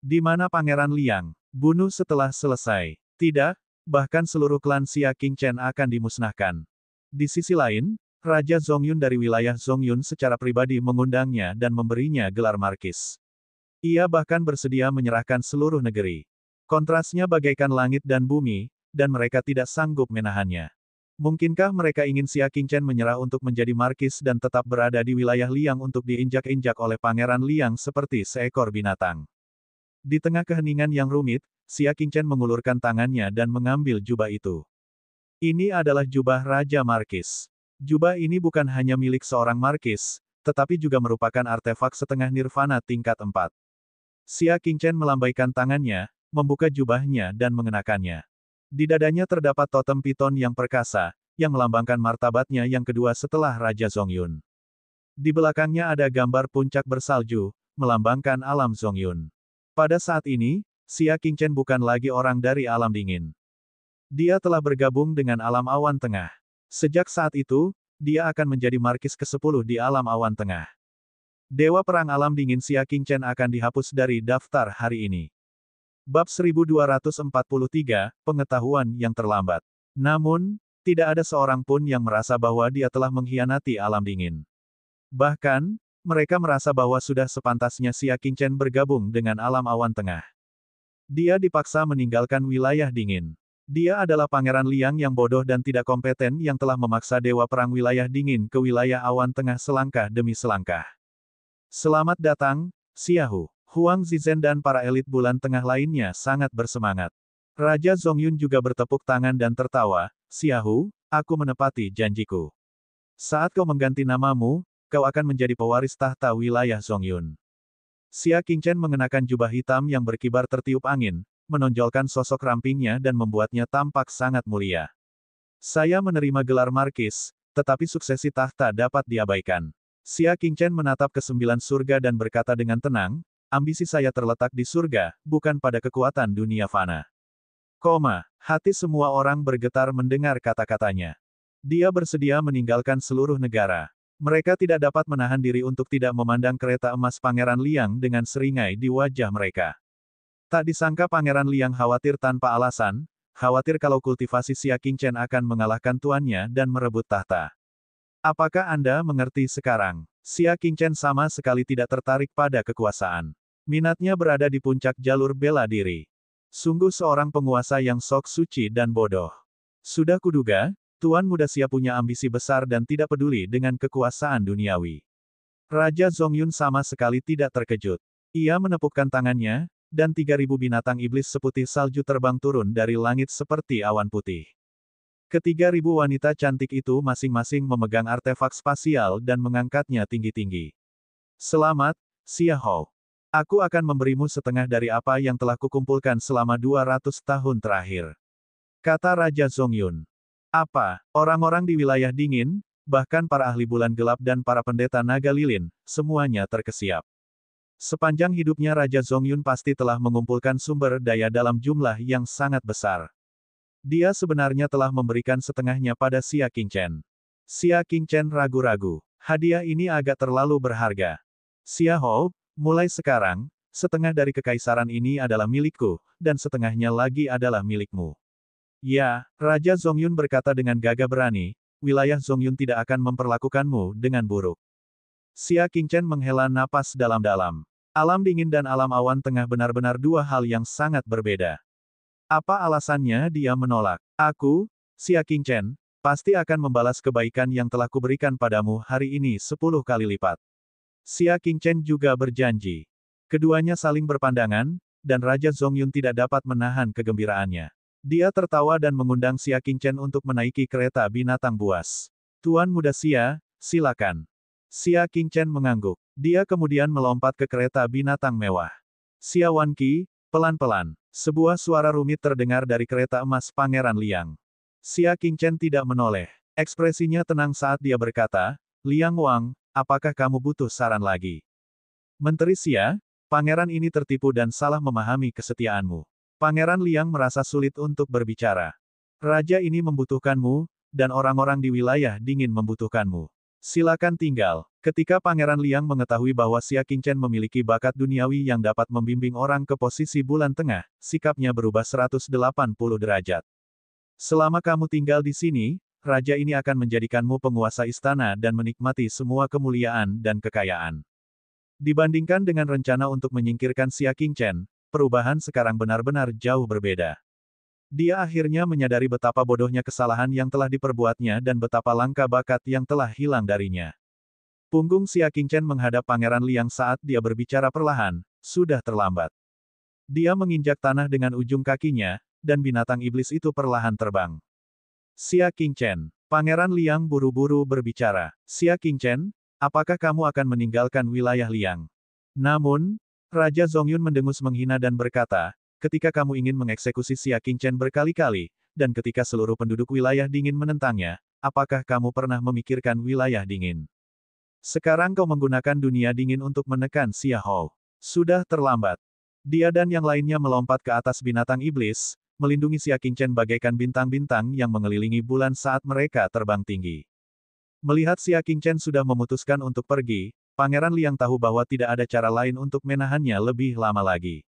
Di mana Pangeran Liang? Bunuh setelah selesai. Tidak, bahkan seluruh klan Xia Qingchen akan dimusnahkan. Di sisi lain, Raja Zongyun dari wilayah Zongyun secara pribadi mengundangnya dan memberinya gelar markis. Ia bahkan bersedia menyerahkan seluruh negeri. Kontrasnya bagaikan langit dan bumi, dan mereka tidak sanggup menahannya. Mungkinkah mereka ingin Xia Qingchen menyerah untuk menjadi markis dan tetap berada di wilayah Liang untuk diinjak-injak oleh Pangeran Liang seperti seekor binatang? Di tengah keheningan yang rumit, Xia Qingchen mengulurkan tangannya dan mengambil jubah itu. Ini adalah jubah Raja Markis. Jubah ini bukan hanya milik seorang markis, tetapi juga merupakan artefak setengah nirvana tingkat 4. Xia Qingchen melambaikan tangannya, membuka jubahnya dan mengenakannya. Di dadanya terdapat totem piton yang perkasa, yang melambangkan martabatnya yang kedua setelah Raja Zongyun. Di belakangnya ada gambar puncak bersalju, melambangkan alam Zongyun. Pada saat ini, Xia Qingchen bukan lagi orang dari alam dingin. Dia telah bergabung dengan alam awan tengah. Sejak saat itu, dia akan menjadi markis ke-10 di alam awan tengah. Dewa Perang Alam Dingin Xia Qingchen akan dihapus dari daftar hari ini. Bab 1243, Pengetahuan yang terlambat. Namun, tidak ada seorang pun yang merasa bahwa dia telah mengkhianati alam dingin. Bahkan, mereka merasa bahwa sudah sepantasnya Xia Qingchen bergabung dengan alam awan tengah. Dia dipaksa meninggalkan wilayah dingin. Dia adalah Pangeran Liang yang bodoh dan tidak kompeten yang telah memaksa Dewa Perang Wilayah Dingin ke wilayah awan tengah selangkah demi selangkah. Selamat datang, Xiaohu. Huang Zizhen dan para elit bulan tengah lainnya sangat bersemangat. Raja Zongyun juga bertepuk tangan dan tertawa, Xiaohu, aku menepati janjiku. Saat kau mengganti namamu, kau akan menjadi pewaris tahta wilayah Zongyun. Xia Qingchen mengenakan jubah hitam yang berkibar tertiup angin, menonjolkan sosok rampingnya dan membuatnya tampak sangat mulia. Saya menerima gelar markis, tetapi suksesi tahta dapat diabaikan. Xia Qingchen menatap ke 9 surga dan berkata dengan tenang, ambisi saya terletak di surga, bukan pada kekuatan dunia fana. Hati semua orang bergetar mendengar kata-katanya. Dia bersedia meninggalkan seluruh negara. Mereka tidak dapat menahan diri untuk tidak memandang kereta emas Pangeran Liang dengan seringai di wajah mereka. Tak disangka Pangeran Liang khawatir tanpa alasan, khawatir kalau kultivasi Xia Qingchen akan mengalahkan tuannya dan merebut tahta. Apakah Anda mengerti sekarang? Xia Qingchen sama sekali tidak tertarik pada kekuasaan. Minatnya berada di puncak jalur bela diri. Sungguh seorang penguasa yang sok suci dan bodoh. Sudah kuduga, Tuan Muda Xia punya ambisi besar dan tidak peduli dengan kekuasaan duniawi. Raja Zongyun sama sekali tidak terkejut. Ia menepukkan tangannya, dan 3.000 binatang iblis seputih salju terbang turun dari langit seperti awan putih. Ke-3.000 wanita cantik itu masing-masing memegang artefak spasial dan mengangkatnya tinggi-tinggi. Selamat, Xiaohu. Aku akan memberimu setengah dari apa yang telah kukumpulkan selama 200 tahun terakhir. Kata Raja Zongyun. Apa, orang-orang di wilayah dingin, bahkan para ahli bulan gelap dan para pendeta naga lilin, semuanya terkesiap. Sepanjang hidupnya Raja Zongyun pasti telah mengumpulkan sumber daya dalam jumlah yang sangat besar. Dia sebenarnya telah memberikan setengahnya pada Xia Qingchen. Xia Qingchen ragu-ragu. Hadiah ini agak terlalu berharga. Xiaohu, mulai sekarang, setengah dari kekaisaran ini adalah milikku, dan setengahnya lagi adalah milikmu. Ya, Raja Zongyun berkata dengan gagah berani, wilayah Zongyun tidak akan memperlakukanmu dengan buruk. Xia Qingchen menghela napas dalam-dalam. Alam dingin dan alam awan tengah benar-benar dua hal yang sangat berbeda. Apa alasannya dia menolak? Aku, Xia Qingchen, pasti akan membalas kebaikan yang telah kuberikan padamu hari ini 10 kali lipat. Xia Qingchen juga berjanji. Keduanya saling berpandangan, dan Raja Zongyun tidak dapat menahan kegembiraannya. Dia tertawa dan mengundang Xia Qingchen untuk menaiki kereta binatang buas. Tuan Muda Xia, silakan. Xia Qingchen mengangguk. Dia kemudian melompat ke kereta binatang mewah. Xia Wanqi, pelan-pelan. Sebuah suara rumit terdengar dari kereta emas Pangeran Liang. Xia Qingchen tidak menoleh. Ekspresinya tenang saat dia berkata, Liang Wang, apakah kamu butuh saran lagi? Menteri Xia, pangeran ini tertipu dan salah memahami kesetiaanmu. Pangeran Liang merasa sulit untuk berbicara. Raja ini membutuhkanmu, dan orang-orang di wilayah dingin membutuhkanmu. Silakan tinggal. Ketika Pangeran Liang mengetahui bahwa Xia Qingchen memiliki bakat duniawi yang dapat membimbing orang ke posisi bulan tengah, sikapnya berubah 180 derajat. Selama kamu tinggal di sini, raja ini akan menjadikanmu penguasa istana dan menikmati semua kemuliaan dan kekayaan. Dibandingkan dengan rencana untuk menyingkirkan Xia Qingchen, perubahan sekarang benar-benar jauh berbeda. Dia akhirnya menyadari betapa bodohnya kesalahan yang telah diperbuatnya dan betapa langka bakat yang telah hilang darinya. Punggung Xia Qingchen menghadap Pangeran Liang saat dia berbicara perlahan, sudah terlambat. Dia menginjak tanah dengan ujung kakinya, dan binatang iblis itu perlahan terbang. Xia Qingchen. Pangeran Liang buru-buru berbicara. Xia Qingchen, apakah kamu akan meninggalkan wilayah Liang? Namun, Raja Zongyun mendengus menghina dan berkata, ketika kamu ingin mengeksekusi Xia Qingchen berkali-kali, dan ketika seluruh penduduk wilayah dingin menentangnya, apakah kamu pernah memikirkan wilayah dingin? Sekarang kau menggunakan dunia dingin untuk menekan Xia Hou. Sudah terlambat. Dia dan yang lainnya melompat ke atas binatang iblis, melindungi Xia Qingchen bagaikan bintang-bintang yang mengelilingi bulan saat mereka terbang tinggi. Melihat Xia Qingchen sudah memutuskan untuk pergi, Pangeran Liang tahu bahwa tidak ada cara lain untuk menahannya lebih lama lagi.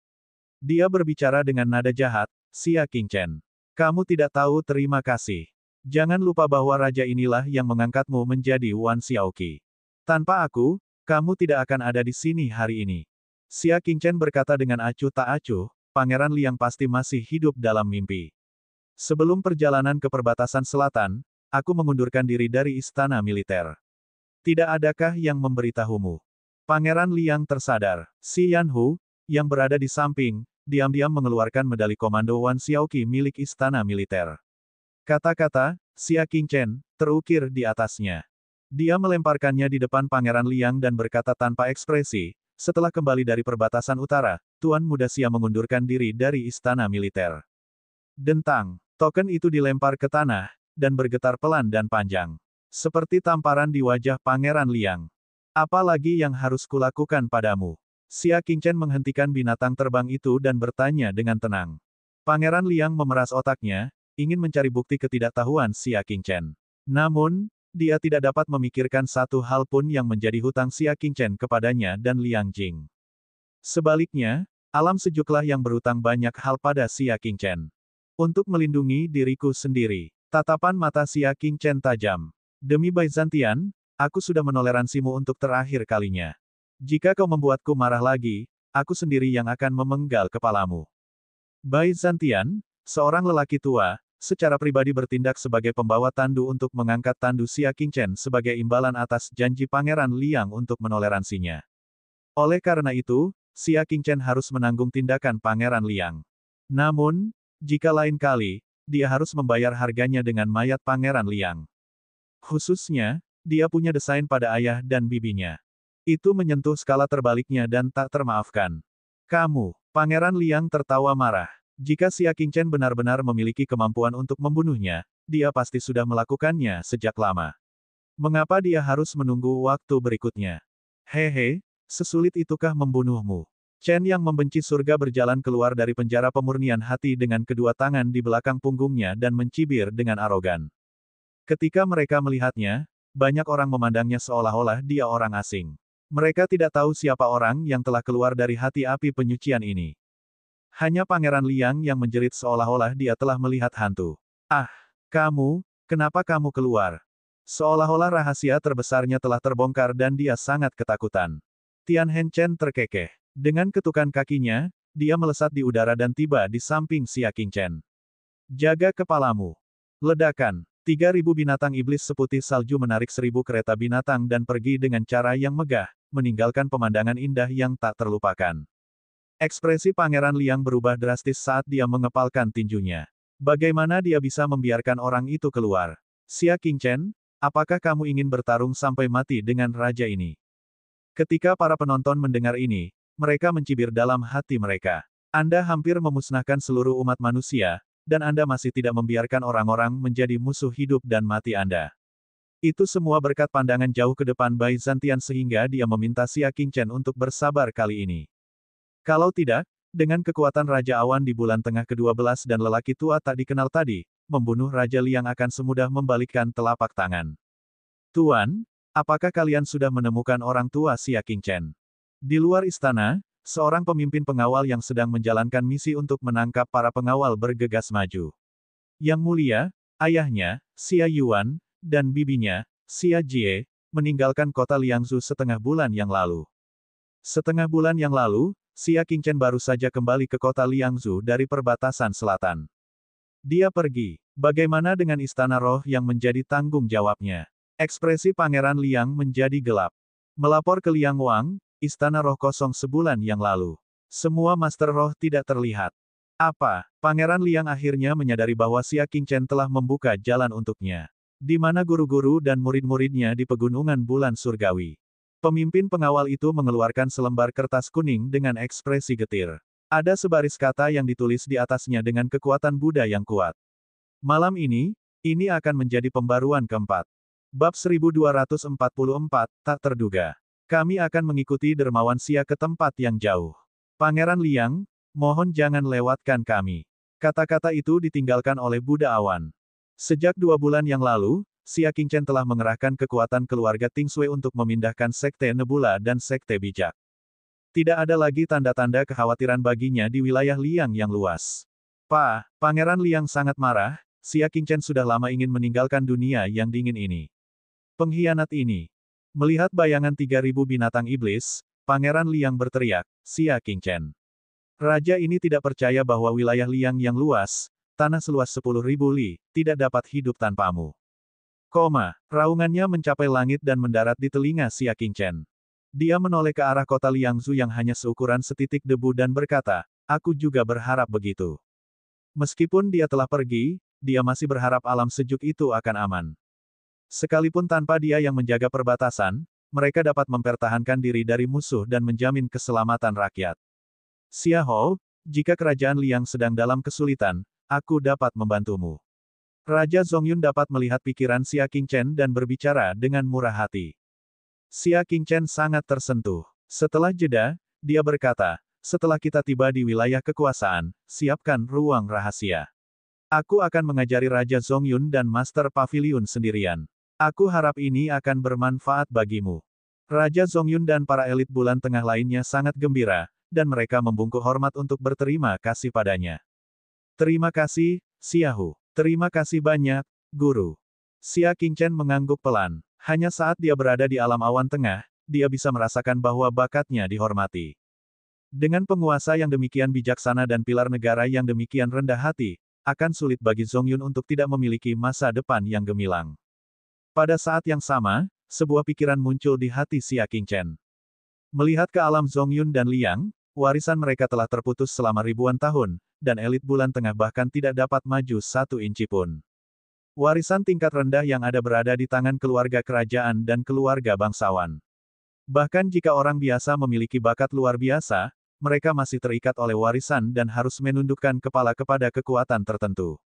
Dia berbicara dengan nada jahat, Xia Qingchen. Kamu tidak tahu terima kasih. Jangan lupa bahwa raja inilah yang mengangkatmu menjadi Wan Xiaoqi. Tanpa aku, kamu tidak akan ada di sini hari ini. Xia Qingchen berkata dengan acuh tak acuh, Pangeran Liang pasti masih hidup dalam mimpi. Sebelum perjalanan ke perbatasan selatan, aku mengundurkan diri dari istana militer. Tidak adakah yang memberitahumu? Pangeran Liang tersadar. Si Yanhu, yang berada di samping, diam-diam mengeluarkan medali komando Wan Xiaoqi milik istana militer. Kata-kata, Xia Qingchen, terukir di atasnya. Dia melemparkannya di depan Pangeran Liang dan berkata tanpa ekspresi, setelah kembali dari perbatasan utara, Tuan Muda Xia mengundurkan diri dari istana militer. Dentang, token itu dilempar ke tanah, dan bergetar pelan dan panjang. Seperti tamparan di wajah Pangeran Liang. Apa lagi yang harus kulakukan padamu? Xia Qingchen menghentikan binatang terbang itu dan bertanya dengan tenang. Pangeran Liang memeras otaknya, ingin mencari bukti ketidaktahuan Xia Qingchen. Namun, dia tidak dapat memikirkan satu hal pun yang menjadi hutang Xia Qingchen kepadanya dan Liang Jing. Sebaliknya, alam sejuklah yang berutang banyak hal pada Xia Qingchen. Untuk melindungi diriku sendiri, tatapan mata Xia Qingchen tajam. Demi Byzantian, aku sudah menoleransimu untuk terakhir kalinya. Jika kau membuatku marah lagi, aku sendiri yang akan memenggal kepalamu. Byzantian, seorang lelaki tua, secara pribadi bertindak sebagai pembawa tandu untuk mengangkat tandu Xia Qingchen sebagai imbalan atas janji Pangeran Liang untuk menoleransinya. Oleh karena itu, Xia Qingchen harus menanggung tindakan Pangeran Liang. Namun, jika lain kali, dia harus membayar harganya dengan mayat Pangeran Liang. Khususnya, dia punya desain pada ayah dan bibinya. Itu menyentuh skala terbaliknya dan tak termaafkan. Kamu, Pangeran Liang tertawa marah. Jika Xia Qingchen benar-benar memiliki kemampuan untuk membunuhnya, dia pasti sudah melakukannya sejak lama. Mengapa dia harus menunggu waktu berikutnya? Hehe, sesulit itukah membunuhmu? Chen yang membenci surga berjalan keluar dari penjara pemurnian hati dengan kedua tangan di belakang punggungnya dan mencibir dengan arogan. Ketika mereka melihatnya, banyak orang memandangnya seolah-olah dia orang asing. Mereka tidak tahu siapa orang yang telah keluar dari hati api penyucian ini. Hanya Pangeran Liang yang menjerit seolah-olah dia telah melihat hantu. Ah, kamu, kenapa kamu keluar? Seolah-olah rahasia terbesarnya telah terbongkar dan dia sangat ketakutan. Tian Hen Chen terkekeh. Dengan ketukan kakinya, dia melesat di udara dan tiba di samping Xia Qingchen. Jaga kepalamu. Ledakan. 3.000 binatang iblis seputih salju menarik 1.000 kereta binatang dan pergi dengan cara yang megah, meninggalkan pemandangan indah yang tak terlupakan. Ekspresi Pangeran Liang berubah drastis saat dia mengepalkan tinjunya. Bagaimana dia bisa membiarkan orang itu keluar? Xia Qingchen, apakah kamu ingin bertarung sampai mati dengan raja ini? Ketika para penonton mendengar ini, mereka mencibir dalam hati mereka. Anda hampir memusnahkan seluruh umat manusia, dan Anda masih tidak membiarkan orang-orang menjadi musuh hidup dan mati Anda. Itu semua berkat pandangan jauh ke depan Byzantian sehingga dia meminta Xia Qingchen untuk bersabar kali ini. Kalau tidak, dengan kekuatan Raja Awan di bulan tengah ke-12 dan lelaki tua tak dikenal tadi, membunuh Raja Liang akan semudah membalikkan telapak tangan. Tuan, apakah kalian sudah menemukan orang tua Xia Qingchen? Di luar istana, seorang pemimpin pengawal yang sedang menjalankan misi untuk menangkap para pengawal bergegas maju. Yang mulia, Ayahnya, Xia Yuan, dan bibinya, Xia Jie, meninggalkan kota Liangzhou setengah bulan yang lalu. Setengah bulan yang lalu, Xia Qingchen baru saja kembali ke kota Liangzhou dari perbatasan selatan. Dia pergi. Bagaimana dengan istana roh yang menjadi tanggung jawabnya? Ekspresi Pangeran Liang menjadi gelap. Melapor ke Liang Wang, istana roh kosong sebulan yang lalu. Semua master roh tidak terlihat. Apa? Pangeran Liang akhirnya menyadari bahwa Xia Qingchen telah membuka jalan untuknya. Di mana guru-guru dan murid-muridnya di pegunungan bulan surgawi. Pemimpin pengawal itu mengeluarkan selembar kertas kuning dengan ekspresi getir. Ada sebaris kata yang ditulis di atasnya dengan kekuatan Buddha yang kuat. Malam ini akan menjadi pembaruan keempat. Bab 1244, tak terduga. Kami akan mengikuti dermawan Xia ke tempat yang jauh. Pangeran Liang, mohon jangan lewatkan kami. Kata-kata itu ditinggalkan oleh Buddha Awan. Sejak 2 bulan yang lalu, Xia Qingchen telah mengerahkan kekuatan keluarga Tingshui untuk memindahkan Sekte Nebula dan Sekte Bijak. Tidak ada lagi tanda-tanda kekhawatiran baginya di wilayah Liang yang luas. Pangeran Liang sangat marah, Xia Qingchen sudah lama ingin meninggalkan dunia yang dingin ini. Pengkhianat ini. Melihat bayangan 3.000 binatang iblis, Pangeran Liang berteriak, Xia Qingchen. Raja ini tidak percaya bahwa wilayah Liang yang luas, tanah seluas 10.000 li, tidak dapat hidup tanpamu. Raungannya mencapai langit dan mendarat di telinga Xia Qingchen. Dia menoleh ke arah kota Liangzhou yang hanya seukuran setitik debu dan berkata, aku juga berharap begitu. Meskipun dia telah pergi, dia masih berharap alam sejuk itu akan aman. Sekalipun tanpa dia yang menjaga perbatasan, mereka dapat mempertahankan diri dari musuh dan menjamin keselamatan rakyat. Xia Hou, jika kerajaan Liang sedang dalam kesulitan, aku dapat membantumu. Raja Zongyun dapat melihat pikiran Xia Qingchen dan berbicara dengan murah hati. Xia Qingchen sangat tersentuh. Setelah jeda, dia berkata, setelah kita tiba di wilayah kekuasaan, siapkan ruang rahasia. Aku akan mengajari Raja Zongyun dan Master Pavilion sendirian. Aku harap ini akan bermanfaat bagimu. Raja Zongyun dan para elit bulan tengah lainnya sangat gembira, dan mereka membungkuk hormat untuk berterima kasih padanya. Terima kasih, Xia Hu. Terima kasih banyak, Guru. Xia Qingchen mengangguk pelan. Hanya saat dia berada di alam awan tengah, dia bisa merasakan bahwa bakatnya dihormati. Dengan penguasa yang demikian bijaksana dan pilar negara yang demikian rendah hati, akan sulit bagi Zongyun untuk tidak memiliki masa depan yang gemilang. Pada saat yang sama, sebuah pikiran muncul di hati Xia Qingchen. Melihat ke alam Zongyun dan Liang, warisan mereka telah terputus selama ribuan tahun, dan elit bulan tengah bahkan tidak dapat maju 1 inci pun. Warisan tingkat rendah yang ada berada di tangan keluarga kerajaan dan keluarga bangsawan. Bahkan jika orang biasa memiliki bakat luar biasa, mereka masih terikat oleh warisan dan harus menundukkan kepala kepada kekuatan tertentu.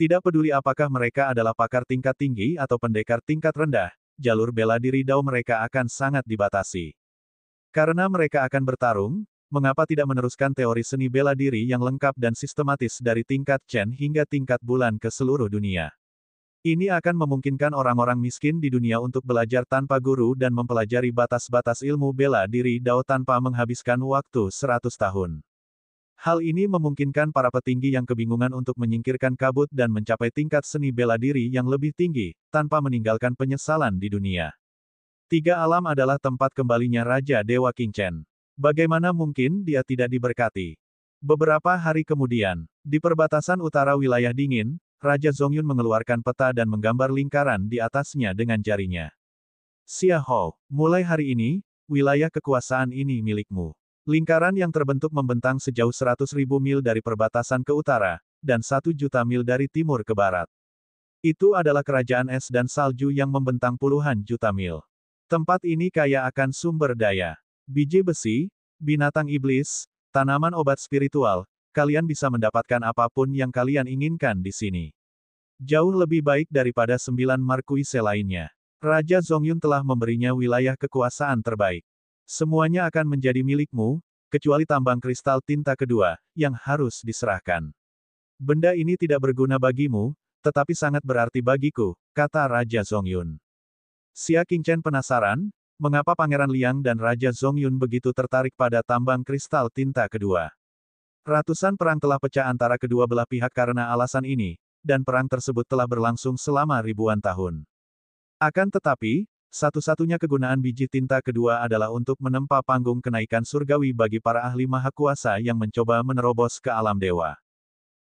Tidak peduli apakah mereka adalah pakar tingkat tinggi atau pendekar tingkat rendah, jalur bela diri Dao mereka akan sangat dibatasi. Karena mereka akan bertarung, mengapa tidak meneruskan teori seni bela diri yang lengkap dan sistematis dari tingkat Chen hingga tingkat bulan ke seluruh dunia? Ini akan memungkinkan orang-orang miskin di dunia untuk belajar tanpa guru dan mempelajari batas-batas ilmu bela diri Dao tanpa menghabiskan waktu 100 tahun. Hal ini memungkinkan para petinggi yang kebingungan untuk menyingkirkan kabut dan mencapai tingkat seni bela diri yang lebih tinggi, tanpa meninggalkan penyesalan di dunia. 3 alam adalah tempat kembalinya Raja Dewa Qingchen. Bagaimana mungkin dia tidak diberkati? Beberapa hari kemudian, di perbatasan utara wilayah dingin, Raja Zongyun mengeluarkan peta dan menggambar lingkaran di atasnya dengan jarinya. Xia Hou, mulai hari ini, wilayah kekuasaan ini milikmu. Lingkaran yang terbentuk membentang sejauh 100.000 mil dari perbatasan ke utara, dan 1 juta mil dari timur ke barat. Itu adalah kerajaan es dan salju yang membentang puluhan juta mil. Tempat ini kaya akan sumber daya. Biji besi, binatang iblis, tanaman obat spiritual, kalian bisa mendapatkan apapun yang kalian inginkan di sini. Jauh lebih baik daripada 9 markuise lainnya. Raja Zongyun telah memberinya wilayah kekuasaan terbaik. Semuanya akan menjadi milikmu, kecuali tambang kristal tinta kedua, yang harus diserahkan. Benda ini tidak berguna bagimu, tetapi sangat berarti bagiku, kata Raja Zongyun. Xia Qingchen penasaran, mengapa Pangeran Liang dan Raja Zongyun begitu tertarik pada tambang kristal tinta kedua. Ratusan perang telah pecah antara kedua belah pihak karena alasan ini, dan perang tersebut telah berlangsung selama ribuan tahun. Akan tetapi, satu-satunya kegunaan biji tinta kedua adalah untuk menempa panggung kenaikan surgawi bagi para ahli maha kuasa yang mencoba menerobos ke alam dewa.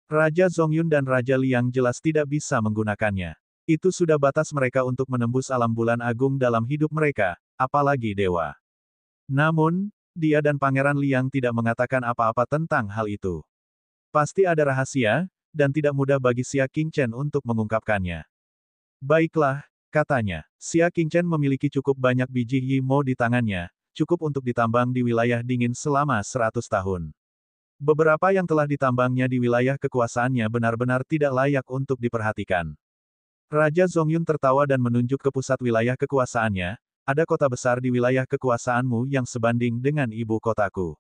Raja Zongyun dan Raja Liang jelas tidak bisa menggunakannya. Itu sudah batas mereka untuk menembus alam bulan agung dalam hidup mereka, apalagi dewa. Namun, dia dan Pangeran Liang tidak mengatakan apa-apa tentang hal itu. Pasti ada rahasia, dan tidak mudah bagi Xia Qingchen untuk mengungkapkannya. Baiklah, katanya, Xia Qingchen memiliki cukup banyak biji Yimo di tangannya, cukup untuk ditambang di wilayah dingin selama 100 tahun. Beberapa yang telah ditambangnya di wilayah kekuasaannya benar-benar tidak layak untuk diperhatikan. Raja Zongyun tertawa dan menunjuk ke pusat wilayah kekuasaannya, ada kota besar di wilayah kekuasaanmu yang sebanding dengan ibu kotaku.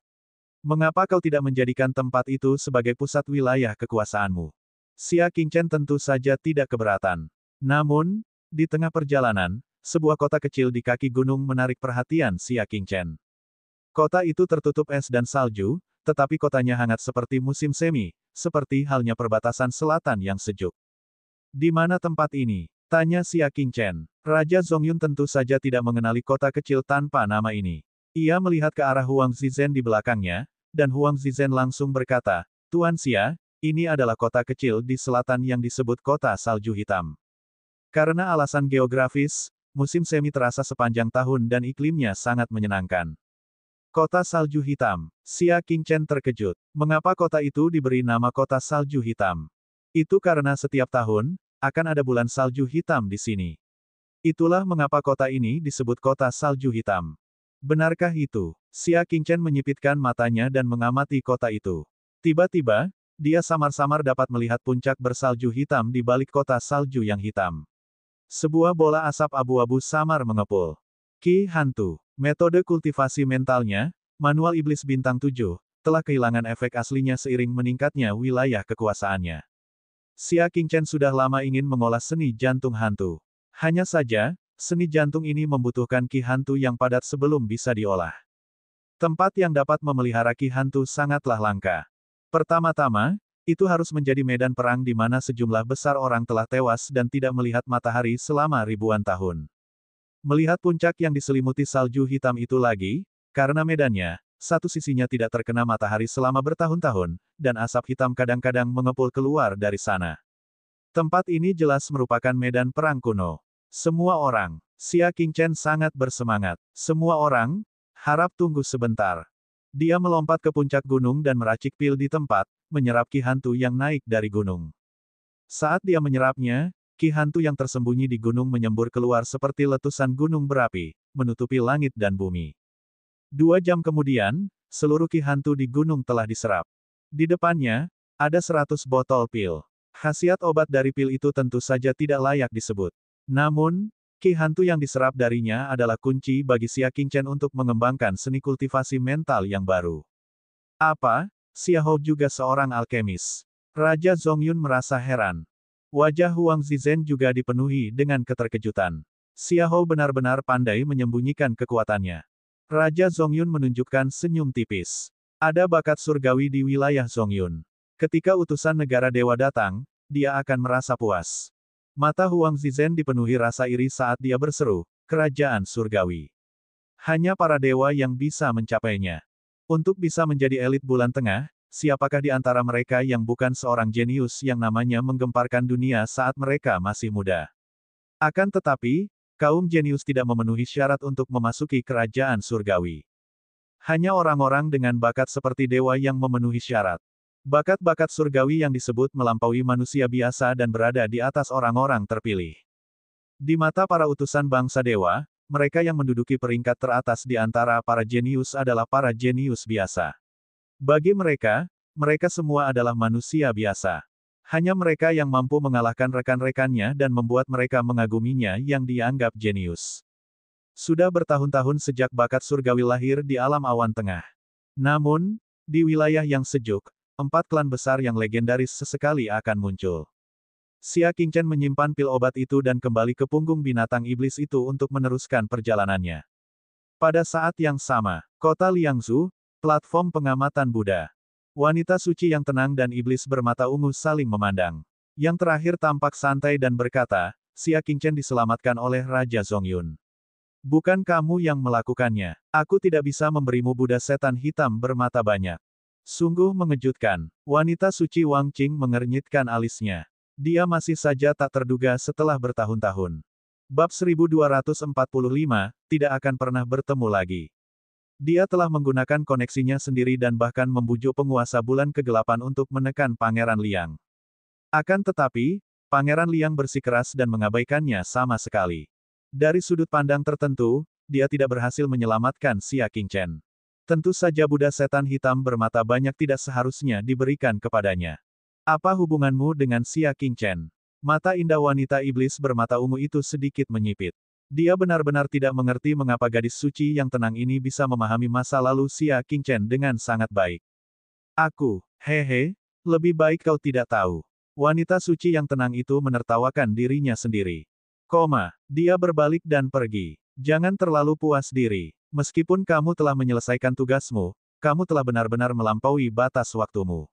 Mengapa kau tidak menjadikan tempat itu sebagai pusat wilayah kekuasaanmu? Xia Qingchen tentu saja tidak keberatan. Namun, di tengah perjalanan, sebuah kota kecil di kaki gunung menarik perhatian Xia Qingchen. Kota itu tertutup es dan salju, tetapi kotanya hangat seperti musim semi, seperti halnya perbatasan selatan yang sejuk. Di mana tempat ini? Tanya Xia Qingchen. Raja Zongyun tentu saja tidak mengenali kota kecil tanpa nama ini. Ia melihat ke arah Huang Zizhen di belakangnya, dan Huang Zizhen langsung berkata, Tuan Xia, ini adalah kota kecil di selatan yang disebut kota salju hitam. Karena alasan geografis, musim semi terasa sepanjang tahun dan iklimnya sangat menyenangkan. Kota salju hitam. Xia Qingchen terkejut. Mengapa kota itu diberi nama kota salju hitam? Itu karena setiap tahun, akan ada bulan salju hitam di sini. Itulah mengapa kota ini disebut kota salju hitam. Benarkah itu? Xia Qingchen menyipitkan matanya dan mengamati kota itu. Tiba-tiba, dia samar-samar dapat melihat puncak bersalju hitam di balik kota salju yang hitam. Sebuah bola asap abu-abu samar mengepul. Ki hantu. Metode kultivasi mentalnya, manual iblis bintang 7, telah kehilangan efek aslinya seiring meningkatnya wilayah kekuasaannya. Xia Qingchen sudah lama ingin mengolah seni jantung hantu. Hanya saja, seni jantung ini membutuhkan ki hantu yang padat sebelum bisa diolah. Tempat yang dapat memelihara ki hantu sangatlah langka. Pertama-tama, itu harus menjadi medan perang di mana sejumlah besar orang telah tewas dan tidak melihat matahari selama ribuan tahun. Melihat puncak yang diselimuti salju hitam itu lagi, karena medannya, satu sisinya tidak terkena matahari selama bertahun-tahun, dan asap hitam kadang-kadang mengepul keluar dari sana. Tempat ini jelas merupakan medan perang kuno. Semua orang, Xia Qingchen sangat bersemangat. Semua orang, harap tunggu sebentar. Dia melompat ke puncak gunung dan meracik pil di tempat, menyerap ki hantu yang naik dari gunung. Saat dia menyerapnya, ki hantu yang tersembunyi di gunung menyembur keluar seperti letusan gunung berapi, menutupi langit dan bumi. 2 jam kemudian, seluruh ki hantu di gunung telah diserap. Di depannya, ada 100 botol pil. Khasiat obat dari pil itu tentu saja tidak layak disebut. Namun, ki hantu yang diserap darinya adalah kunci bagi Xia Qingchen untuk mengembangkan seni kultivasi mental yang baru. Apa? Xia Hou juga seorang alkemis. Raja Zongyun merasa heran. Wajah Huang Zizhen juga dipenuhi dengan keterkejutan. Xia Hou benar-benar pandai menyembunyikan kekuatannya. Raja Zongyun menunjukkan senyum tipis. Ada bakat surgawi di wilayah Zongyun. Ketika utusan negara dewa datang, dia akan merasa puas. Mata Huang Zizhen dipenuhi rasa iri saat dia berseru, kerajaan surgawi. Hanya para dewa yang bisa mencapainya. Untuk bisa menjadi elit bulan tengah, siapakah di antara mereka yang bukan seorang jenius yang namanya menggemparkan dunia saat mereka masih muda? Akan tetapi, kaum jenius tidak memenuhi syarat untuk memasuki kerajaan surgawi. Hanya orang-orang dengan bakat seperti dewa yang memenuhi syarat. Bakat-bakat surgawi yang disebut melampaui manusia biasa dan berada di atas orang-orang terpilih. Di mata para utusan bangsa dewa, mereka yang menduduki peringkat teratas di antara para jenius adalah para jenius biasa. Bagi mereka, mereka semua adalah manusia biasa. Hanya mereka yang mampu mengalahkan rekan-rekannya dan membuat mereka mengaguminya yang dianggap jenius. Sudah bertahun-tahun sejak bakat surgawi lahir di alam awan tengah. Namun, di wilayah yang sejuk, 4 klan besar yang legendaris sesekali akan muncul. Xia Qingchen menyimpan pil obat itu dan kembali ke punggung binatang iblis itu untuk meneruskan perjalanannya. Pada saat yang sama, kota Liangzhu, platform pengamatan Buddha. Wanita suci yang tenang dan iblis bermata ungu saling memandang. Yang terakhir tampak santai dan berkata, Xia Qingchen diselamatkan oleh Raja Zongyun. Bukan kamu yang melakukannya. Aku tidak bisa memberimu Buddha setan hitam bermata banyak. Sungguh mengejutkan. Wanita suci Wang Qing mengernyitkan alisnya. Dia masih saja tak terduga setelah bertahun-tahun. Bab 1245, tidak akan pernah bertemu lagi. Dia telah menggunakan koneksinya sendiri dan bahkan membujuk penguasa bulan kegelapan untuk menekan Pangeran Liang. Akan tetapi, Pangeran Liang bersikeras dan mengabaikannya sama sekali. Dari sudut pandang tertentu, dia tidak berhasil menyelamatkan Xia Qingchen. Tentu saja Buddha setan hitam bermata banyak tidak seharusnya diberikan kepadanya. Apa hubunganmu dengan Xia Qingchen? Mata indah wanita iblis bermata ungu itu sedikit menyipit. Dia benar-benar tidak mengerti mengapa gadis suci yang tenang ini bisa memahami masa lalu Xia Qingchen dengan sangat baik. Hehe, lebih baik kau tidak tahu. Wanita suci yang tenang itu menertawakan dirinya sendiri. Dia berbalik dan pergi. Jangan terlalu puas diri. Meskipun kamu telah menyelesaikan tugasmu, kamu telah benar-benar melampaui batas waktumu.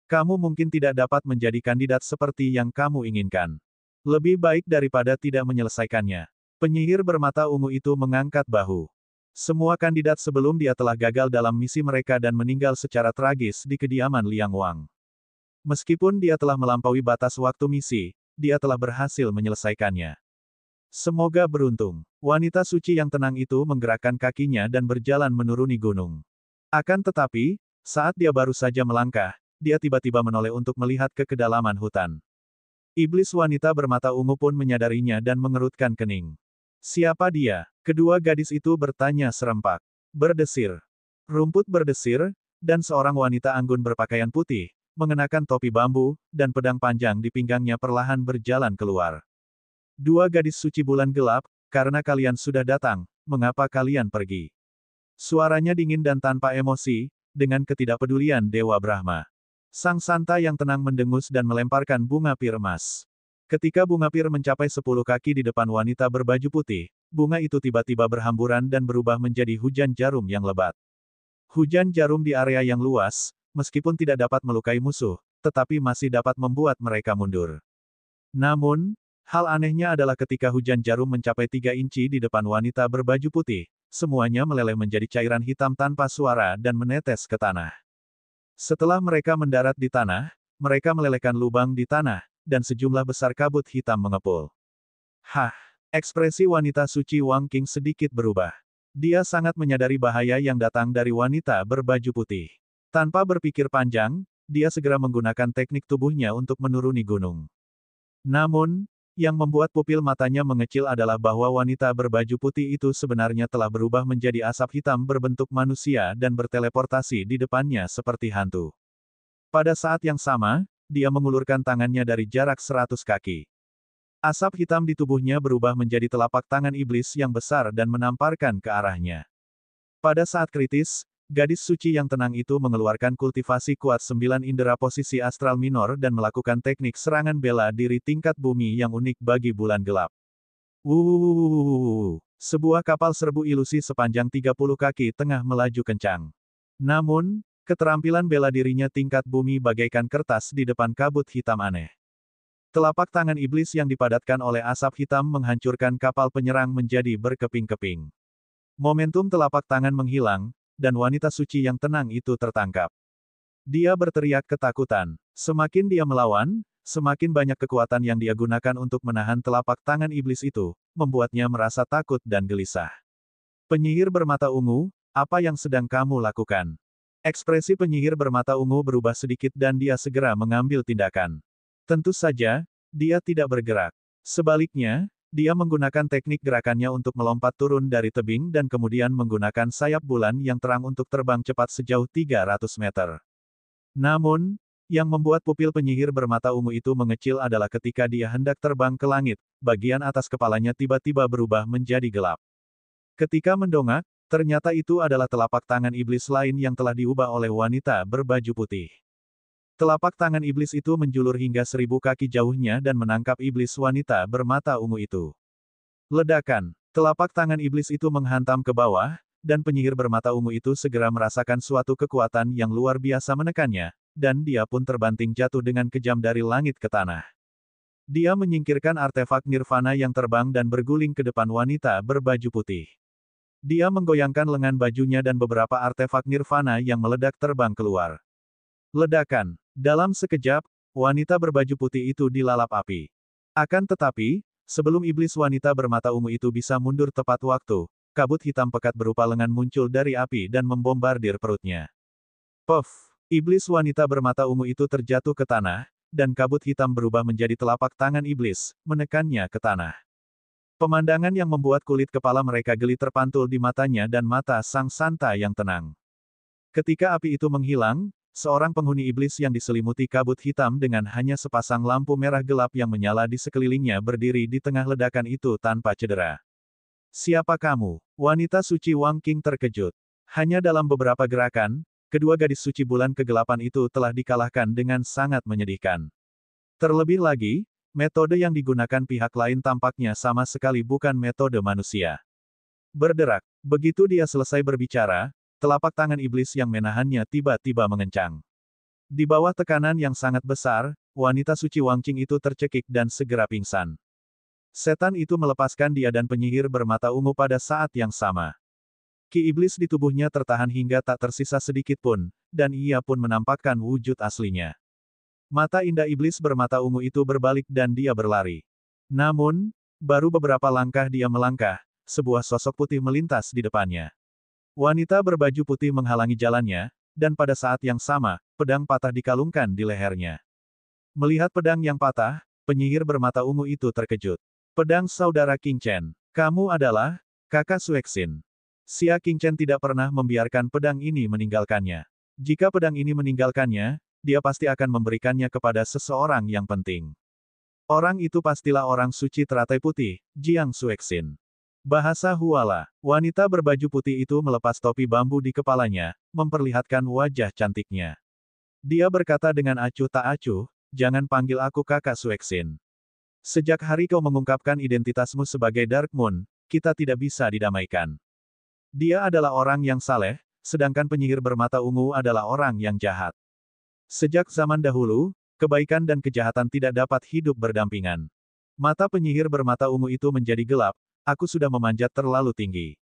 Kamu mungkin tidak dapat menjadi kandidat seperti yang kamu inginkan. Lebih baik daripada tidak menyelesaikannya. Penyihir bermata ungu itu mengangkat bahu. Semua kandidat sebelum dia telah gagal dalam misi mereka dan meninggal secara tragis di kediaman Liang Wang. Meskipun dia telah melampaui batas waktu misi, dia telah berhasil menyelesaikannya. Semoga beruntung. Wanita suci yang tenang itu menggerakkan kakinya dan berjalan menuruni gunung. Akan tetapi, saat dia baru saja melangkah, dia tiba-tiba menoleh untuk melihat ke kedalaman hutan. Iblis wanita bermata ungu pun menyadarinya dan mengerutkan kening. Siapa dia? Kedua gadis itu bertanya serempak. Berdesir. Rumput berdesir, dan seorang wanita anggun berpakaian putih, mengenakan topi bambu, dan pedang panjang di pinggangnya perlahan berjalan keluar. Dua gadis suci bulan gelap, karena kalian sudah datang, mengapa kalian pergi? Suaranya dingin dan tanpa emosi, dengan ketidakpedulian Dewa Brahma. Sang Santa yang tenang mendengus dan melemparkan bunga pir emas. Ketika bunga pir mencapai 10 kaki di depan wanita berbaju putih, bunga itu tiba-tiba berhamburan dan berubah menjadi hujan jarum yang lebat. Hujan jarum di area yang luas, meskipun tidak dapat melukai musuh, tetapi masih dapat membuat mereka mundur. Namun, hal anehnya adalah ketika hujan jarum mencapai 3 inci di depan wanita berbaju putih, semuanya meleleh menjadi cairan hitam tanpa suara dan menetes ke tanah. Setelah mereka mendarat di tanah, mereka melelehkan lubang di tanah, dan sejumlah besar kabut hitam mengepul. Ekspresi wanita suci Wang Qing sedikit berubah. Dia sangat menyadari bahaya yang datang dari wanita berbaju putih. Tanpa berpikir panjang, dia segera menggunakan teknik tubuhnya untuk menuruni gunung. Namun, yang membuat pupil matanya mengecil adalah bahwa wanita berbaju putih itu sebenarnya telah berubah menjadi asap hitam berbentuk manusia dan berteleportasi di depannya seperti hantu. Pada saat yang sama, dia mengulurkan tangannya dari jarak 100 kaki. Asap hitam di tubuhnya berubah menjadi telapak tangan iblis yang besar dan menamparkan ke arahnya. Pada saat kritis, gadis suci yang tenang itu mengeluarkan kultivasi kuat 9 indera posisi astral minor dan melakukan teknik serangan bela diri tingkat bumi yang unik bagi bulan gelap. Sebuah kapal serbu ilusi sepanjang 30 kaki tengah melaju kencang. Namun, keterampilan bela dirinya tingkat bumi bagaikan kertas di depan kabut hitam aneh. Telapak tangan iblis yang dipadatkan oleh asap hitam menghancurkan kapal penyerang menjadi berkeping-keping. Momentum telapak tangan menghilang, dan wanita suci yang tenang itu tertangkap. Dia berteriak ketakutan. Semakin dia melawan, semakin banyak kekuatan yang dia gunakan untuk menahan telapak tangan iblis itu, membuatnya merasa takut dan gelisah. Penyihir bermata ungu, apa yang sedang kamu lakukan? Ekspresi penyihir bermata ungu berubah sedikit dan dia segera mengambil tindakan. Tentu saja, dia tidak bergerak. Sebaliknya, dia menggunakan teknik gerakannya untuk melompat turun dari tebing dan kemudian menggunakan sayap bulan yang terang untuk terbang cepat sejauh 300 meter. Namun, yang membuat pupil penyihir bermata ungu itu mengecil adalah ketika dia hendak terbang ke langit, bagian atas kepalanya tiba-tiba berubah menjadi gelap. Ketika mendongak, ternyata itu adalah telapak tangan iblis lain yang telah diubah oleh wanita berbaju putih. Telapak tangan iblis itu menjulur hingga 1000 kaki jauhnya dan menangkap iblis wanita bermata ungu itu. Ledakan. Telapak tangan iblis itu menghantam ke bawah, dan penyihir bermata ungu itu segera merasakan suatu kekuatan yang luar biasa menekannya, dan dia pun terbanting jatuh dengan kejam dari langit ke tanah. Dia menyingkirkan artefak nirvana yang terbang dan berguling ke depan wanita berbaju putih. Dia menggoyangkan lengan bajunya dan beberapa artefak nirvana yang meledak terbang keluar. Ledakan. Dalam sekejap, wanita berbaju putih itu dilalap api. Akan tetapi, sebelum iblis wanita bermata ungu itu bisa mundur tepat waktu, kabut hitam pekat berupa lengan muncul dari api dan membombardir perutnya. Puff! Iblis wanita bermata ungu itu terjatuh ke tanah, dan kabut hitam berubah menjadi telapak tangan iblis, menekannya ke tanah. Pemandangan yang membuat kulit kepala mereka geli terpantul di matanya dan mata sang santa yang tenang. Ketika api itu menghilang, seorang penghuni iblis yang diselimuti kabut hitam dengan hanya sepasang lampu merah gelap yang menyala di sekelilingnya berdiri di tengah ledakan itu tanpa cedera. Siapa kamu? Wanita suci Wang Qing terkejut. Hanya dalam beberapa gerakan, kedua gadis suci bulan kegelapan itu telah dikalahkan dengan sangat menyedihkan. Terlebih lagi, metode yang digunakan pihak lain tampaknya sama sekali bukan metode manusia. Berderak. Begitu dia selesai berbicara, telapak tangan iblis yang menahannya tiba-tiba mengencang. Di bawah tekanan yang sangat besar, wanita suci Wang Qing itu tercekik dan segera pingsan. Setan itu melepaskan dia dan penyihir bermata ungu pada saat yang sama. Ki iblis di tubuhnya tertahan hingga tak tersisa sedikit pun, dan ia pun menampakkan wujud aslinya. Mata indah iblis bermata ungu itu berbalik dan dia berlari. Namun, baru beberapa langkah dia melangkah, sebuah sosok putih melintas di depannya. Wanita berbaju putih menghalangi jalannya, dan pada saat yang sama, pedang patah dikalungkan di lehernya. Melihat pedang yang patah, penyihir bermata ungu itu terkejut. Pedang saudara Qing Chen, kamu adalah kakak Suexin. Xia Qing Chen tidak pernah membiarkan pedang ini meninggalkannya. Jika pedang ini meninggalkannya, dia pasti akan memberikannya kepada seseorang yang penting. Orang itu pastilah orang suci teratai putih, Jiang Suexin. Bahasa Huala, wanita berbaju putih itu melepas topi bambu di kepalanya, memperlihatkan wajah cantiknya. Dia berkata dengan acuh tak acuh, jangan panggil aku kakak Suexin. Sejak hari kau mengungkapkan identitasmu sebagai Dark Moon, kita tidak bisa didamaikan. Dia adalah orang yang saleh, sedangkan penyihir bermata ungu adalah orang yang jahat. Sejak zaman dahulu, kebaikan dan kejahatan tidak dapat hidup berdampingan. Mata penyihir bermata ungu itu menjadi gelap, aku sudah memanjat terlalu tinggi.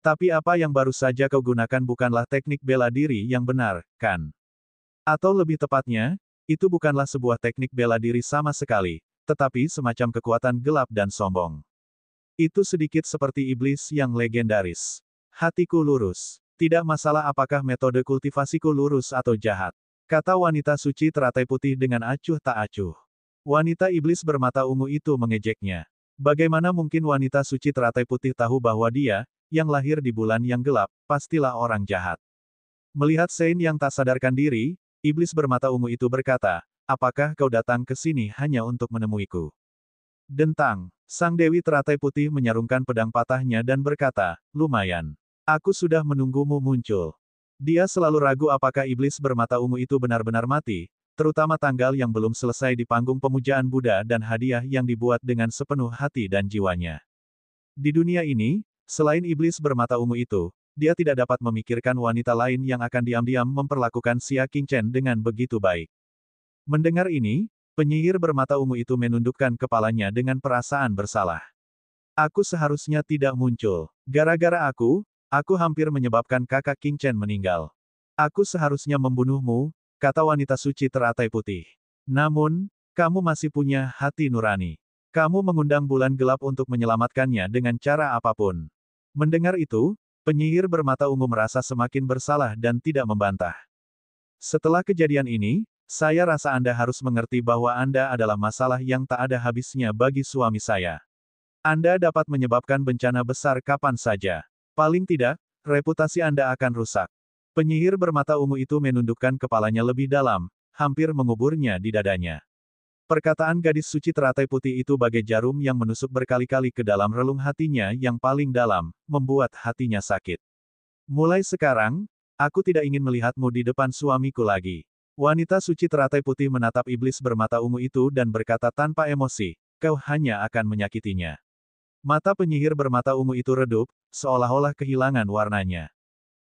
Tapi apa yang baru saja kau gunakan bukanlah teknik bela diri yang benar, kan? Atau lebih tepatnya, itu bukanlah sebuah teknik bela diri sama sekali, tetapi semacam kekuatan gelap dan sombong. Itu sedikit seperti iblis yang legendaris. Hatiku lurus. Tidak masalah apakah metode kultivasiku lurus atau jahat. Kata wanita suci teratai putih dengan acuh tak acuh. Wanita iblis bermata ungu itu mengejeknya. Bagaimana mungkin wanita suci teratai putih tahu bahwa dia, yang lahir di bulan yang gelap, pastilah orang jahat. Melihat Sein yang tak sadarkan diri, iblis bermata ungu itu berkata, apakah kau datang ke sini hanya untuk menemuiku? Dentang. Sang Dewi teratai putih menyarungkan pedang patahnya dan berkata, lumayan. Aku sudah menunggumu muncul. Dia selalu ragu apakah iblis bermata ungu itu benar-benar mati, terutama tanggal yang belum selesai di panggung pemujaan Buddha dan hadiah yang dibuat dengan sepenuh hati dan jiwanya. Di dunia ini, selain iblis bermata ungu itu, dia tidak dapat memikirkan wanita lain yang akan diam-diam memperlakukan Xia Qing Chen dengan begitu baik. Mendengar ini, penyihir bermata ungu itu menundukkan kepalanya dengan perasaan bersalah. Aku seharusnya tidak muncul. Gara-gara aku hampir menyebabkan kakak Qing Chen meninggal. Aku seharusnya membunuhmu, kata wanita suci teratai putih. Namun, kamu masih punya hati nurani. Kamu mengundang bulan gelap untuk menyelamatkannya dengan cara apapun. Mendengar itu, penyihir bermata ungu merasa semakin bersalah dan tidak membantah. Setelah kejadian ini, saya rasa Anda harus mengerti bahwa Anda adalah masalah yang tak ada habisnya bagi suami saya. Anda dapat menyebabkan bencana besar kapan saja. Paling tidak, reputasi Anda akan rusak. Penyihir bermata ungu itu menundukkan kepalanya lebih dalam, hampir menguburnya di dadanya. Perkataan gadis suci teratai putih itu bagai jarum yang menusuk berkali-kali ke dalam relung hatinya yang paling dalam, membuat hatinya sakit. Mulai sekarang, aku tidak ingin melihatmu di depan suamiku lagi. Wanita suci teratai putih menatap iblis bermata ungu itu dan berkata tanpa emosi, kau hanya akan menyakitinya. Mata penyihir bermata ungu itu redup, seolah-olah kehilangan warnanya.